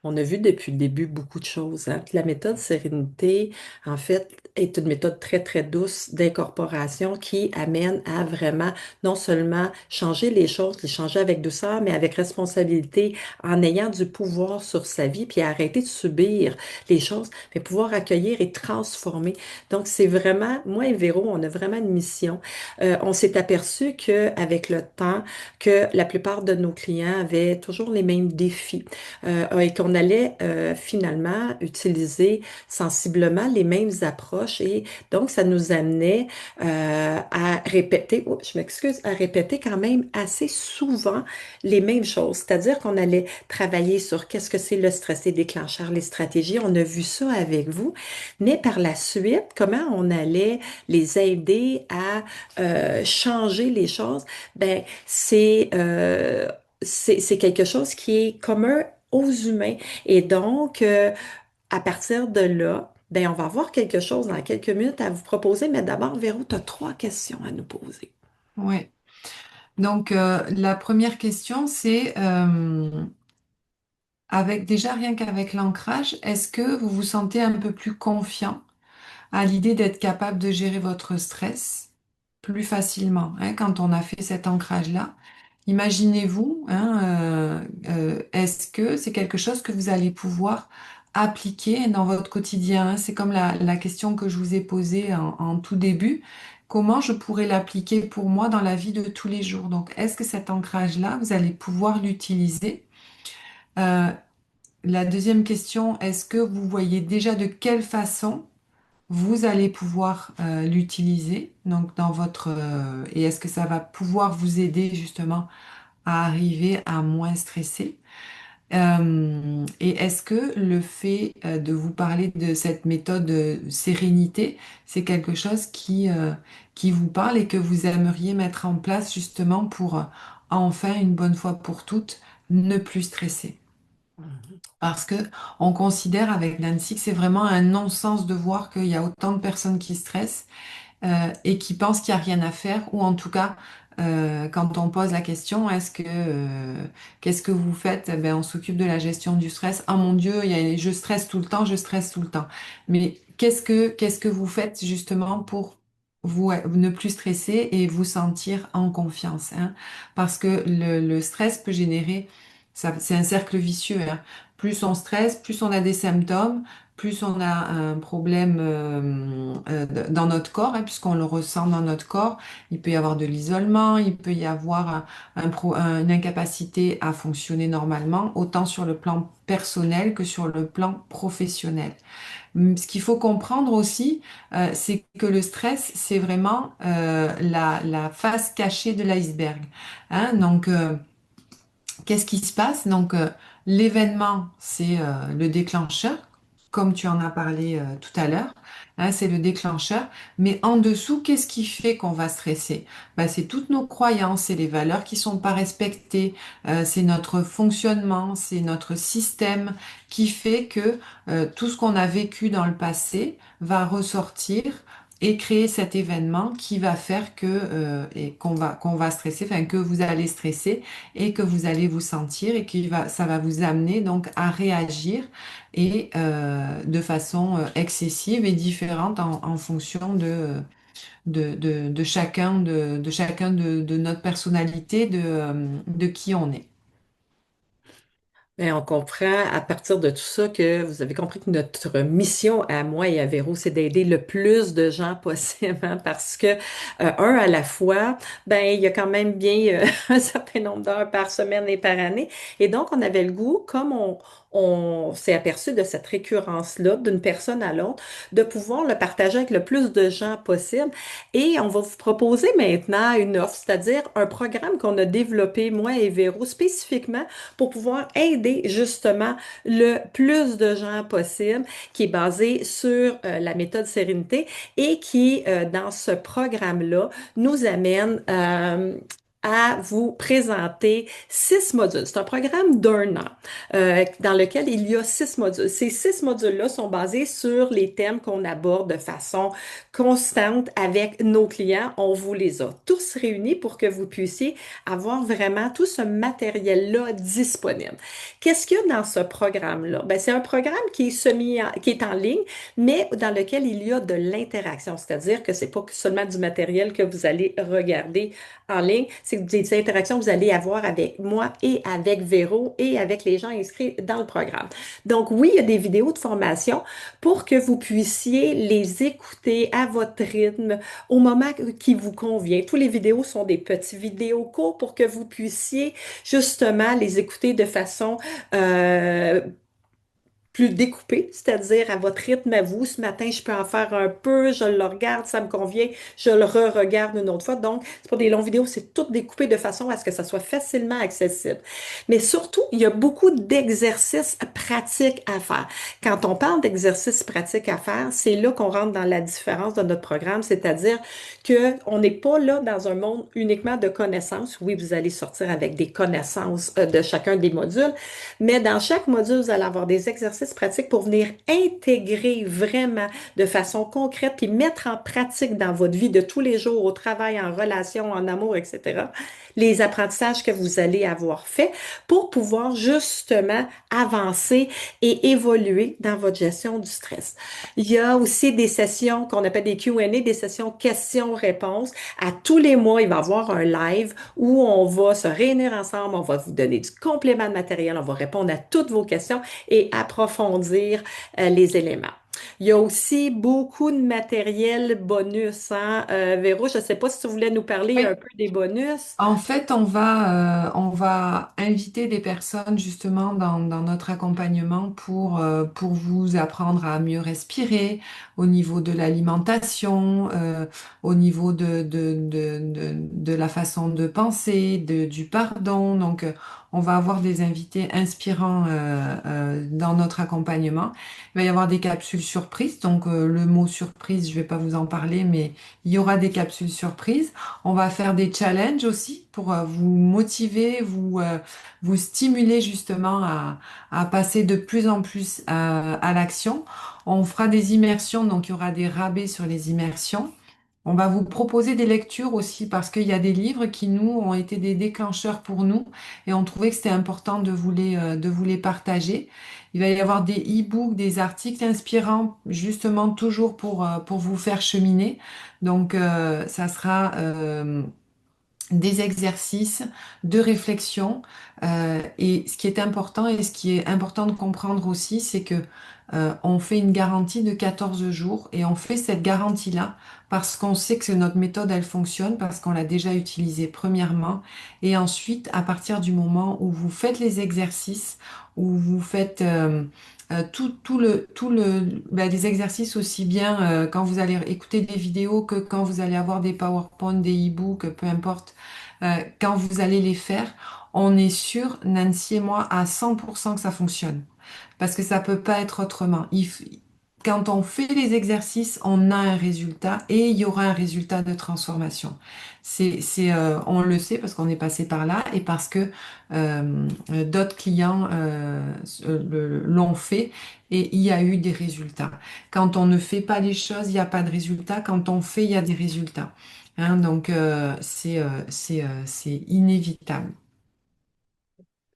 On a vu depuis le début beaucoup de choses, hein. Puis la méthode Sérénité, en fait, est une méthode très, très douce d'incorporation qui amène à vraiment non seulement changer les choses, les changer avec douceur, mais avec responsabilité, en ayant du pouvoir sur sa vie, puis arrêter de subir les choses, mais pouvoir accueillir et transformer. Donc, c'est vraiment, moi et Véro, on a vraiment une mission. On s'est aperçu qu'avec le temps, que la plupart de nos clients avaient toujours les mêmes défis et qu'on allait finalement utiliser sensiblement les mêmes approches et donc ça nous amenait à répéter, oups, je m'excuse, à répéter quand même assez souvent les mêmes choses. C'est-à-dire qu'on allait travailler sur qu'est-ce que c'est le stress, les déclencheurs, les stratégies. On a vu ça avec vous, mais par la suite, comment on allait les aider à changer les choses, ben c'est quelque chose qui est commun aux humains. Et donc, à partir de là, ben, on va avoir quelque chose dans quelques minutes à vous proposer, mais d'abord, Véro, tu as trois questions à nous poser. Ouais. Donc, la première question, c'est avec déjà rien qu'avec l'ancrage, est-ce que vous vous sentez un peu plus confiant à l'idée d'être capable de gérer votre stress plus facilement, hein, quand on a fait cet ancrage-là? Imaginez-vous, hein, est-ce que c'est quelque chose que vous allez pouvoir appliquer dans votre quotidien, hein? C'est comme la question que je vous ai posée en tout début. Comment je pourrais l'appliquer pour moi dans la vie de tous les jours? Donc, est-ce que cet ancrage-là, vous allez pouvoir l'utiliser? Euh, la deuxième question, est-ce que vous voyez déjà de quelle façon vous allez pouvoir l'utiliser donc dans votre et est-ce que ça va pouvoir vous aider justement à arriver à moins stresser? Et est-ce que le fait de vous parler de cette méthode sérénité, c'est quelque chose qui vous parle et que vous aimeriez mettre en place justement pour enfin une bonne fois pour toutes ne plus stresser? Parce que on considère avec Nancy que c'est vraiment un non-sens de voir qu'il y a autant de personnes qui stressent et qui pensent qu'il n'y a rien à faire, ou en tout cas, quand on pose la question, qu'est-ce que vous faites? Eh ben, on s'occupe de la gestion du stress. Ah mon Dieu, je stresse tout le temps, je stresse tout le temps. Mais qu'est-ce que vous faites justement pour vous ne plus stresser et vous sentir en confiance, hein? Parce que le stress peut générer, ça, c'est un cercle vicieux, hein. Plus on stresse, plus on a des symptômes, plus on a un problème dans notre corps, hein, puisqu'on le ressent dans notre corps. Il peut y avoir de l'isolement, il peut y avoir une incapacité à fonctionner normalement, autant sur le plan personnel que sur le plan professionnel. Ce qu'il faut comprendre aussi, c'est que le stress, c'est vraiment la face cachée de l'iceberg, hein. Donc, qu'est-ce qui se passe? Donc, l'événement, c'est le déclencheur, comme tu en as parlé tout à l'heure, hein, c'est le déclencheur. Mais en dessous, qu'est-ce qui fait qu'on va stresser? Ben, c'est toutes nos croyances, c'est les valeurs qui sont pas respectées, c'est notre fonctionnement, c'est notre système qui fait que tout ce qu'on a vécu dans le passé va ressortir et créer cet événement qui va faire que et qu'on va stresser, enfin que vous allez stresser et que vous allez vous sentir et ça va vous amener donc à réagir et de façon excessive et différente en fonction de chacun de notre personnalité, de qui on est. Et on comprend à partir de tout ça que vous avez compris que notre mission à moi et à Véro, c'est d'aider le plus de gens possible, hein, parce que un à la fois, ben il y a quand même bien un certain nombre d'heures par semaine et par année, et donc on avait le goût, comme on s'est aperçu de cette récurrence-là d'une personne à l'autre, de pouvoir le partager avec le plus de gens possible. Et on va vous proposer maintenant une offre, c'est-à-dire un programme qu'on a développé, moi et Véro, spécifiquement pour pouvoir aider justement le plus de gens possible, qui est basé sur la méthode Sérénité et qui, dans ce programme-là, nous amène à vous présenter 6 modules. C'est un programme d'1 an dans lequel il y a 6 modules. Ces 6 modules-là sont basés sur les thèmes qu'on aborde de façon constante avec nos clients. On vous les a tous réunis pour que vous puissiez avoir vraiment tout ce matériel-là disponible. Qu'est-ce qu'il y a dans ce programme-là? Ben, c'est un programme qui est qui est en ligne, mais dans lequel il y a de l'interaction. C'est-à-dire que c'est pas seulement du matériel que vous allez regarder en ligne, c'est des interactions que vous allez avoir avec moi et avec Véro et avec les gens inscrits dans le programme. Donc oui, il y a des vidéos de formation pour que vous puissiez les écouter à votre rythme au moment qui vous convient. Tous les vidéos sont des petits vidéos courts pour que vous puissiez justement les écouter de façon plus découpé, c'est-à-dire à votre rythme à vous. Ce matin, je peux en faire un peu, je le regarde, ça me convient, je le re-regarde une autre fois. Donc, c'est pas des longues vidéos, c'est tout découpé de façon à ce que ça soit facilement accessible. Mais surtout, il y a beaucoup d'exercices pratiques à faire. Quand on parle d'exercices pratiques à faire, c'est là qu'on rentre dans la différence de notre programme, c'est-à-dire que on n'est pas là dans un monde uniquement de connaissances. Oui, vous allez sortir avec des connaissances de chacun des modules, mais dans chaque module, vous allez avoir des exercices pratiques pour venir intégrer vraiment de façon concrète puis mettre en pratique dans votre vie de tous les jours, au travail, en relation, en amour, etc., les apprentissages que vous allez avoir faits pour pouvoir justement avancer et évoluer dans votre gestion du stress. Il y a aussi des sessions qu'on appelle des Q&A, des sessions questions-réponses. À tous les mois, il va y avoir un live où on va se réunir ensemble, on va vous donner du complément de matériel, on va répondre à toutes vos questions et approfondir les éléments. Il y a aussi beaucoup de matériel bonus, hein? Véro, je ne sais pas si tu voulais nous parler un Oui. peu des bonus. En fait, on va inviter des personnes justement dans notre accompagnement pour vous apprendre à mieux respirer au niveau de l'alimentation, au niveau de la façon de penser, du pardon. Donc, on va avoir des invités inspirants dans notre accompagnement. Il va y avoir des capsules surprises. Donc, le mot surprise, je ne vais pas vous en parler, mais il y aura des capsules surprises. On va faire des challenges aussi pour vous motiver, vous stimuler justement à passer de plus en plus à l'action. On fera des immersions, donc il y aura des rabais sur les immersions. On va vous proposer des lectures aussi parce qu'il y a des livres qui nous ont été des déclencheurs pour nous et on trouvait que c'était important de vous les partager. Il va y avoir des e-books, des articles inspirants justement toujours pour vous faire cheminer. Donc ça sera des exercices de réflexion. Et ce qui est important et ce qui est important de comprendre aussi, c'est que on fait une garantie de 14 jours et on fait cette garantie-là parce qu'on sait que notre méthode, elle fonctionne, parce qu'on l'a déjà utilisée premièrement. Et ensuite, à partir du moment où vous faites les exercices, où vous faites des exercices aussi bien quand vous allez écouter des vidéos que quand vous allez avoir des PowerPoint, des e-books, peu importe, quand vous allez les faire, on est sûr, Nancy et moi, à 100% que ça fonctionne. Parce que ça peut pas être autrement. Quand on fait les exercices, on a un résultat et il y aura un résultat de transformation. On le sait parce qu'on est passé par là et parce que d'autres clients l'ont fait et il y a eu des résultats. Quand on ne fait pas les choses, il n'y a pas de résultat. Quand on fait, il y a des résultats. Hein, donc c'est inévitable.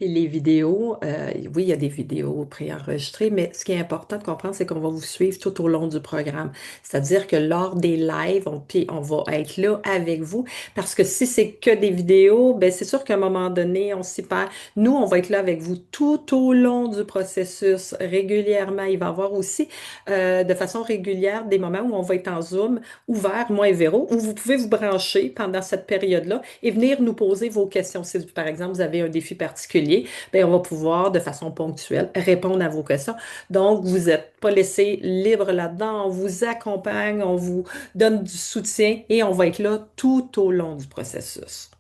Et les vidéos, oui, il y a des vidéos préenregistrées, mais ce qui est important de comprendre, c'est qu'on va vous suivre tout au long du programme. C'est-à-dire que lors des lives, puis on va être là avec vous, parce que si c'est que des vidéos, ben c'est sûr qu'à un moment donné, on s'y perd. Nous, on va être là avec vous tout au long du processus, régulièrement. Il va y avoir aussi, de façon régulière, des moments où on va être en Zoom ouvert, moi et Véro, où vous pouvez vous brancher pendant cette période-là et venir nous poser vos questions. Si, par exemple, vous avez un défi particulier, particulier, ben, on va pouvoir, de façon ponctuelle, répondre à vos questions. Donc, vous n'êtes pas laissé libre là-dedans. On vous accompagne, on vous donne du soutien et on va être là tout au long du processus.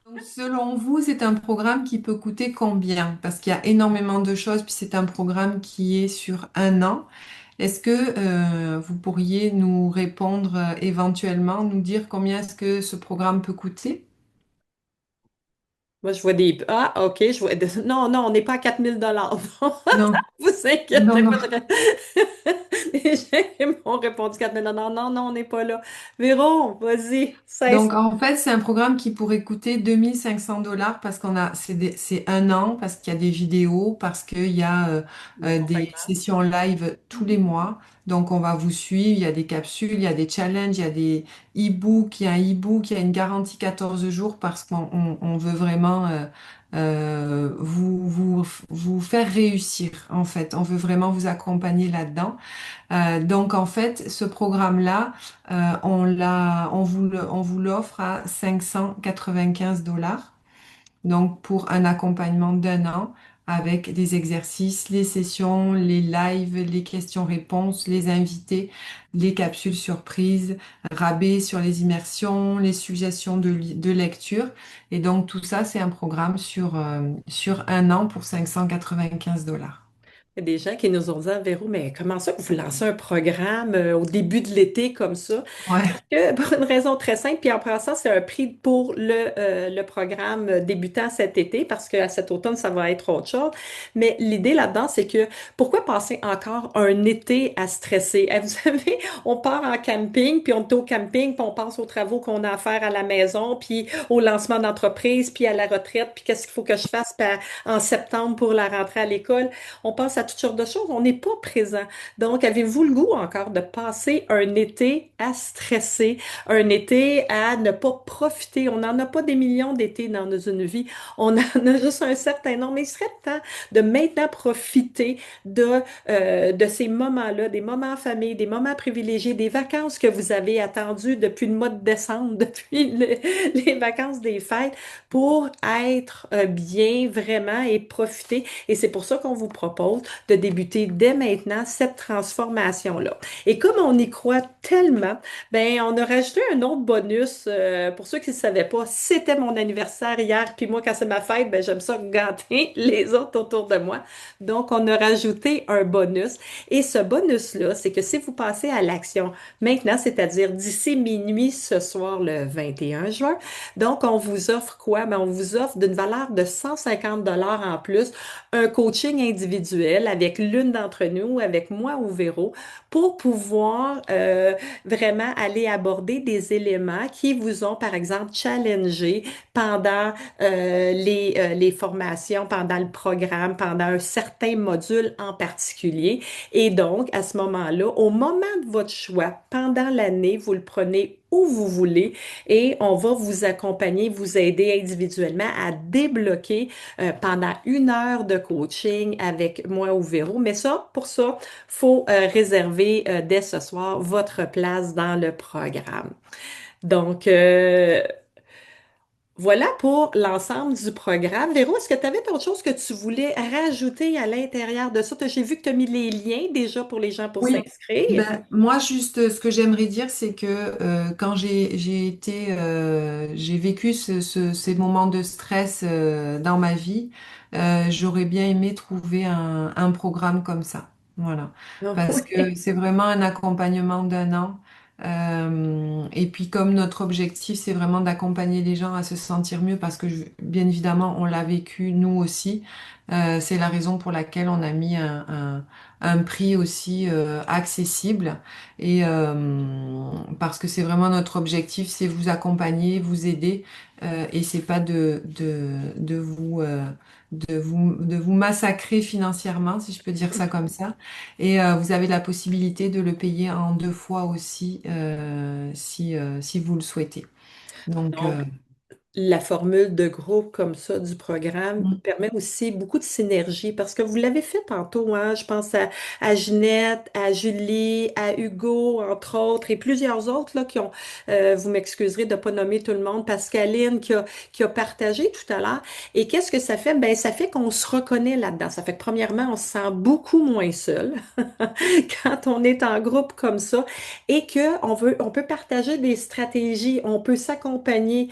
Donc, selon vous, c'est un programme qui peut coûter combien? Parce qu'il y a énormément de choses, puis c'est un programme qui est sur un an. Est-ce que vous pourriez nous répondre éventuellement, nous dire combien est-ce que ce programme peut coûter? Moi, je vois des... Ah, OK, je vois... Non, non, on n'est pas à 4 000 $. Non, Vous non, inquiétez non. pas. Les gens m'ont répondu 4 000 $. Non, non, on n'est pas là. Véro, vas-y, cesse. Donc, en fait, c'est un programme qui pourrait coûter 2500 $ parce c'est un an, parce qu'il y a des vidéos, parce qu'il y a des L'accompagnement. sessions live tous les mois. Donc, on va vous suivre. Il y a des capsules, il y a des challenges, il y a des e-books, il y a un e-book, il y a une garantie 14 jours parce qu'on veut vraiment vous faire réussir, en fait. On veut vraiment vous accompagner là-dedans. Donc en fait, ce programme-là, on vous l'offre à 595 $. Donc pour un accompagnement d'un an avec des exercices, les sessions, les lives, les questions-réponses, les invités, les capsules surprises, rabais sur les immersions, les suggestions de lecture. Et donc tout ça, c'est un programme sur un an pour 595 $. Il y a des gens qui nous ont dit, ah, Véro, mais comment ça que vous lancez un programme au début de l'été comme ça? Ouais. Pour une raison très simple, puis en passant, c'est un prix pour le programme débutant cet été, parce qu'à cet automne, ça va être autre chose. Mais l'idée là-dedans, c'est que pourquoi passer encore un été à stresser? Vous savez, on part en camping, puis on est au camping, puis on pense aux travaux qu'on a à faire à la maison, puis au lancement d'entreprise, puis à la retraite, puis qu'est-ce qu'il faut que je fasse en septembre pour la rentrée à l'école. On pense à toutes sortes de choses, on n'est pas présent. Donc, avez-vous le goût encore de passer un été à stresser, un été à ne pas profiter? On n'en a pas des millions d'étés dans une vie, on en a juste un certain nombre. Mais il serait temps de maintenant profiter de ces moments-là, des moments en famille, des moments privilégiés, des vacances que vous avez attendues depuis le mois de décembre, depuis les vacances des fêtes, pour être bien vraiment et profiter. Et c'est pour ça qu'on vous propose de débuter dès maintenant cette transformation-là. Et comme on y croit tellement, ben on a rajouté un autre bonus. Pour ceux qui ne savaient pas, c'était mon anniversaire hier, puis moi, quand c'est ma fête, ben j'aime ça gâter les autres autour de moi. Donc, on a rajouté un bonus. Et ce bonus-là, c'est que si vous passez à l'action maintenant, c'est-à-dire d'ici minuit ce soir, le 21 juin, donc on vous offre quoi? Ben, on vous offre d'une valeur de 150 $ en plus un coaching individuel avec l'une d'entre nous, avec moi ou Véro, pour pouvoir vraiment aller aborder des éléments qui vous ont, par exemple, challengé pendant les formations, pendant le programme, pendant un certain module en particulier. Et donc, à ce moment-là, au moment de votre choix, pendant l'année, vous le prenez où vous voulez et on va vous accompagner, vous aider individuellement à débloquer pendant 1 heure de coaching avec moi ou Véro. Mais ça, pour ça, faut réserver dès ce soir votre place dans le programme. Donc, voilà pour l'ensemble du programme. Véro, est-ce que tu avais d'autres choses que tu voulais rajouter à l'intérieur de ça? J'ai vu que tu as mis les liens déjà pour les gens pour Oui, s'inscrire. ben, moi juste ce que j'aimerais dire, c'est que quand j'ai vécu ces moments de stress dans ma vie, j'aurais bien aimé trouver un programme comme ça. Voilà, parce que Oui. c'est vraiment un accompagnement d'un an. Et puis comme notre objectif, c'est vraiment d'accompagner les gens à se sentir mieux, parce que bien évidemment, on l'a vécu nous aussi. C'est la raison pour laquelle on a mis un prix aussi accessible et parce que c'est vraiment notre objectif, c'est vous accompagner, vous aider et c'est pas de vous massacrer financièrement, si je peux dire ça comme ça. Et vous avez la possibilité de le payer en 2 fois aussi si vous le souhaitez. Donc, Donc, la formule de groupe comme ça du programme Mm. permet aussi beaucoup de synergie parce que vous l'avez fait tantôt, hein? Je pense à Ginette, à Julie, à Hugo, entre autres, et plusieurs autres là, qui ont, vous m'excuserez de ne pas nommer tout le monde, Pascaline qui a partagé tout à l'heure. Et qu'est-ce que ça fait? Ben, ça fait qu'on se reconnaît là-dedans. Ça fait que premièrement, on se sent beaucoup moins seul quand on est en groupe comme ça et on peut partager des stratégies, on peut s'accompagner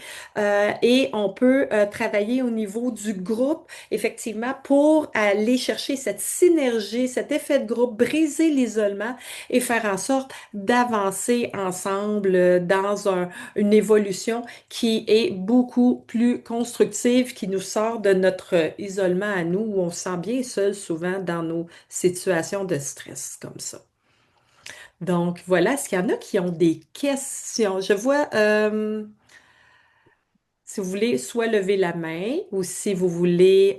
et on peut travailler au niveau du groupe, effectivement, pour aller chercher cette synergie, cet effet de groupe, briser l'isolement et faire en sorte d'avancer ensemble dans une évolution qui est beaucoup plus constructive, qui nous sort de notre isolement à nous, où on se sent bien seul souvent dans nos situations de stress comme ça. Donc voilà, est-ce qu'il y en a qui ont des questions? Je vois, si vous voulez, soit lever la main ou si vous voulez...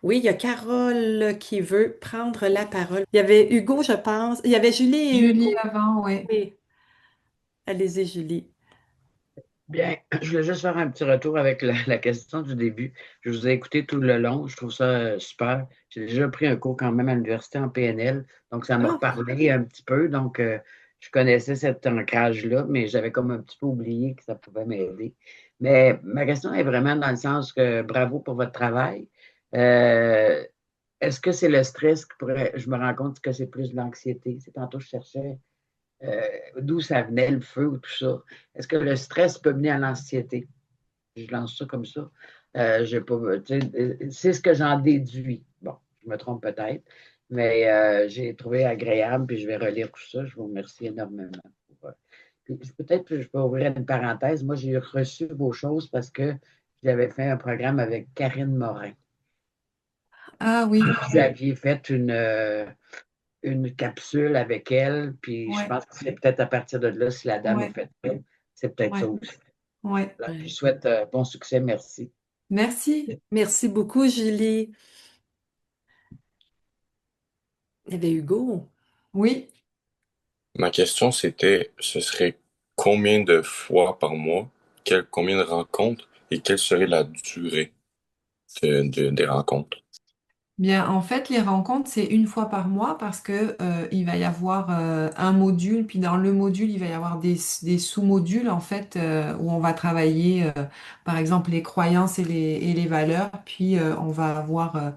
Oui, il y a Carole qui veut prendre la parole. Il y avait Hugo, je pense. Il y avait Julie et Julie Hugo. avant, oui. Oui, allez-y, Julie. Bien, je voulais juste faire un petit retour avec la question du début. Je vous ai écouté tout le long. Je trouve ça super. J'ai déjà pris un cours quand même à l'université en PNL, donc ça m'a Ah, reparlé un petit peu. Donc, je connaissais cet ancrage-là, mais j'avais comme un petit peu oublié que ça pouvait m'aider. Mais ma question est vraiment dans le sens que bravo pour votre travail. Euh, Est-ce que c'est le stress qui pourrait. Je me rends compte que c'est plus de l'anxiété. C'est tantôt, je cherchais d'où ça venait le feu ou tout ça. Est-ce que le stress peut mener à l'anxiété? Je lance ça comme ça. J'ai pas, c'est ce que j'en déduis. Bon, je me trompe peut-être, mais j'ai trouvé agréable, puis je vais relire tout ça. Je vous remercie énormément. Peut-être que je peux ouvrir une parenthèse. Moi, j'ai reçu vos choses parce que j'avais fait un programme avec Karine Morin. Ah oui, Vous aviez fait une capsule avec elle, puis je ouais, pense que c'est peut-être à partir de là, si la dame a ouais, fait ça, c'est peut-être ça ouais, aussi. ouais. Alors, je ouais. souhaite bon succès, merci. Merci. Merci beaucoup, Julie. Il y avait Hugo. Oui. Ma question, c'était, ce serait combien de fois par mois, combien de rencontres et quelle serait la durée des rencontres? Bien, en fait, les rencontres, c'est une fois par mois parce que il va y avoir un module, puis dans le module, il va y avoir des sous-modules, en fait, où on va travailler, par exemple, les croyances et les valeurs, puis on va avoir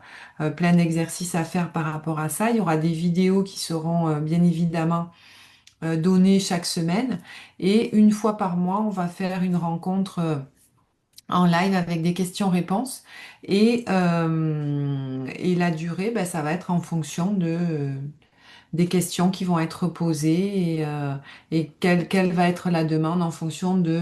plein d'exercices à faire par rapport à ça. Il y aura des vidéos qui seront bien évidemment données chaque semaine, et une fois par mois, on va faire une rencontre. En live avec des questions-réponses. Et la durée, ben, ça va être en fonction des questions qui vont être posées et quelle va être la demande en fonction de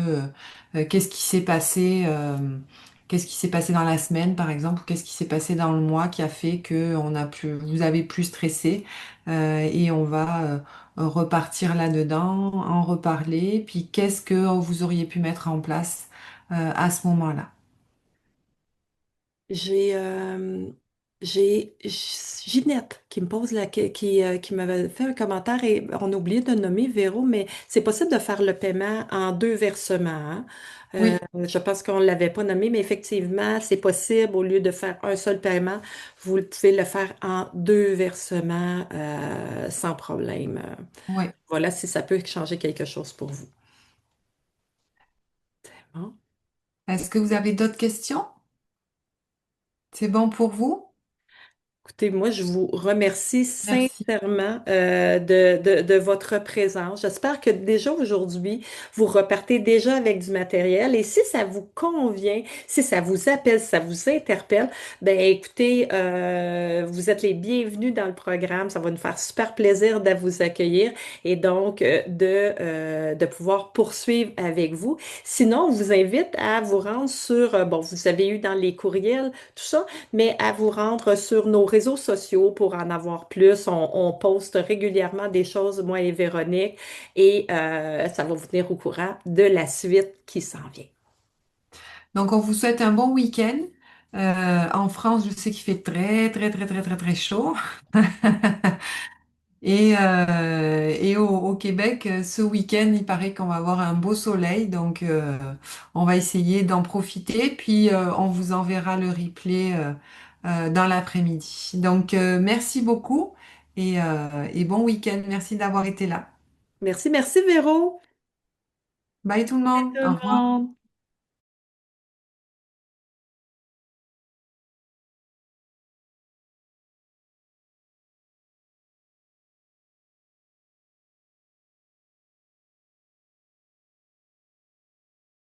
qu'est-ce qui s'est passé dans la semaine, par exemple, ou qu'est-ce qui s'est passé dans le mois qui a fait que vous avez plus stressé et on va repartir là-dedans, en reparler, puis qu'est-ce que vous auriez pu mettre en place à ce moment-là. J'ai Ginette qui me pose qui m'avait fait un commentaire et on a oublié de nommer Véro, mais c'est possible de faire le paiement en deux versements, hein. Oui, Je pense qu'on ne l'avait pas nommé, mais effectivement, c'est possible. Au lieu de faire un seul paiement, vous pouvez le faire en deux versements sans problème. oui. Voilà si ça peut changer quelque chose pour vous. Bon. Est-ce que vous avez d'autres questions? C'est bon pour vous? Écoutez, moi, je vous remercie Merci. sincèrement de votre présence. J'espère que déjà aujourd'hui, vous repartez déjà avec du matériel. Et si ça vous convient, si ça vous appelle, si ça vous interpelle, ben écoutez, vous êtes les bienvenus dans le programme. Ça va nous faire super plaisir de vous accueillir et donc de pouvoir poursuivre avec vous. Sinon, on vous invite à vous rendre sur, bon, vous avez eu dans les courriels, tout ça, mais à vous rendre sur nos réseaux sociaux pour en avoir plus. On poste régulièrement des choses, moi et Véronique, et ça va vous tenir au courant de la suite qui s'en vient. Donc, on vous souhaite un bon week-end. En France, je sais qu'il fait très, très, très, très, très, très chaud. Et au Québec, ce week-end, il paraît qu'on va avoir un beau soleil, donc on va essayer d'en profiter, puis on vous enverra le replay dans l'après-midi. Donc merci beaucoup et bon week-end. Merci d'avoir été là. Merci, merci Véro. Bye tout le Bye monde. tout Au le revoir. monde.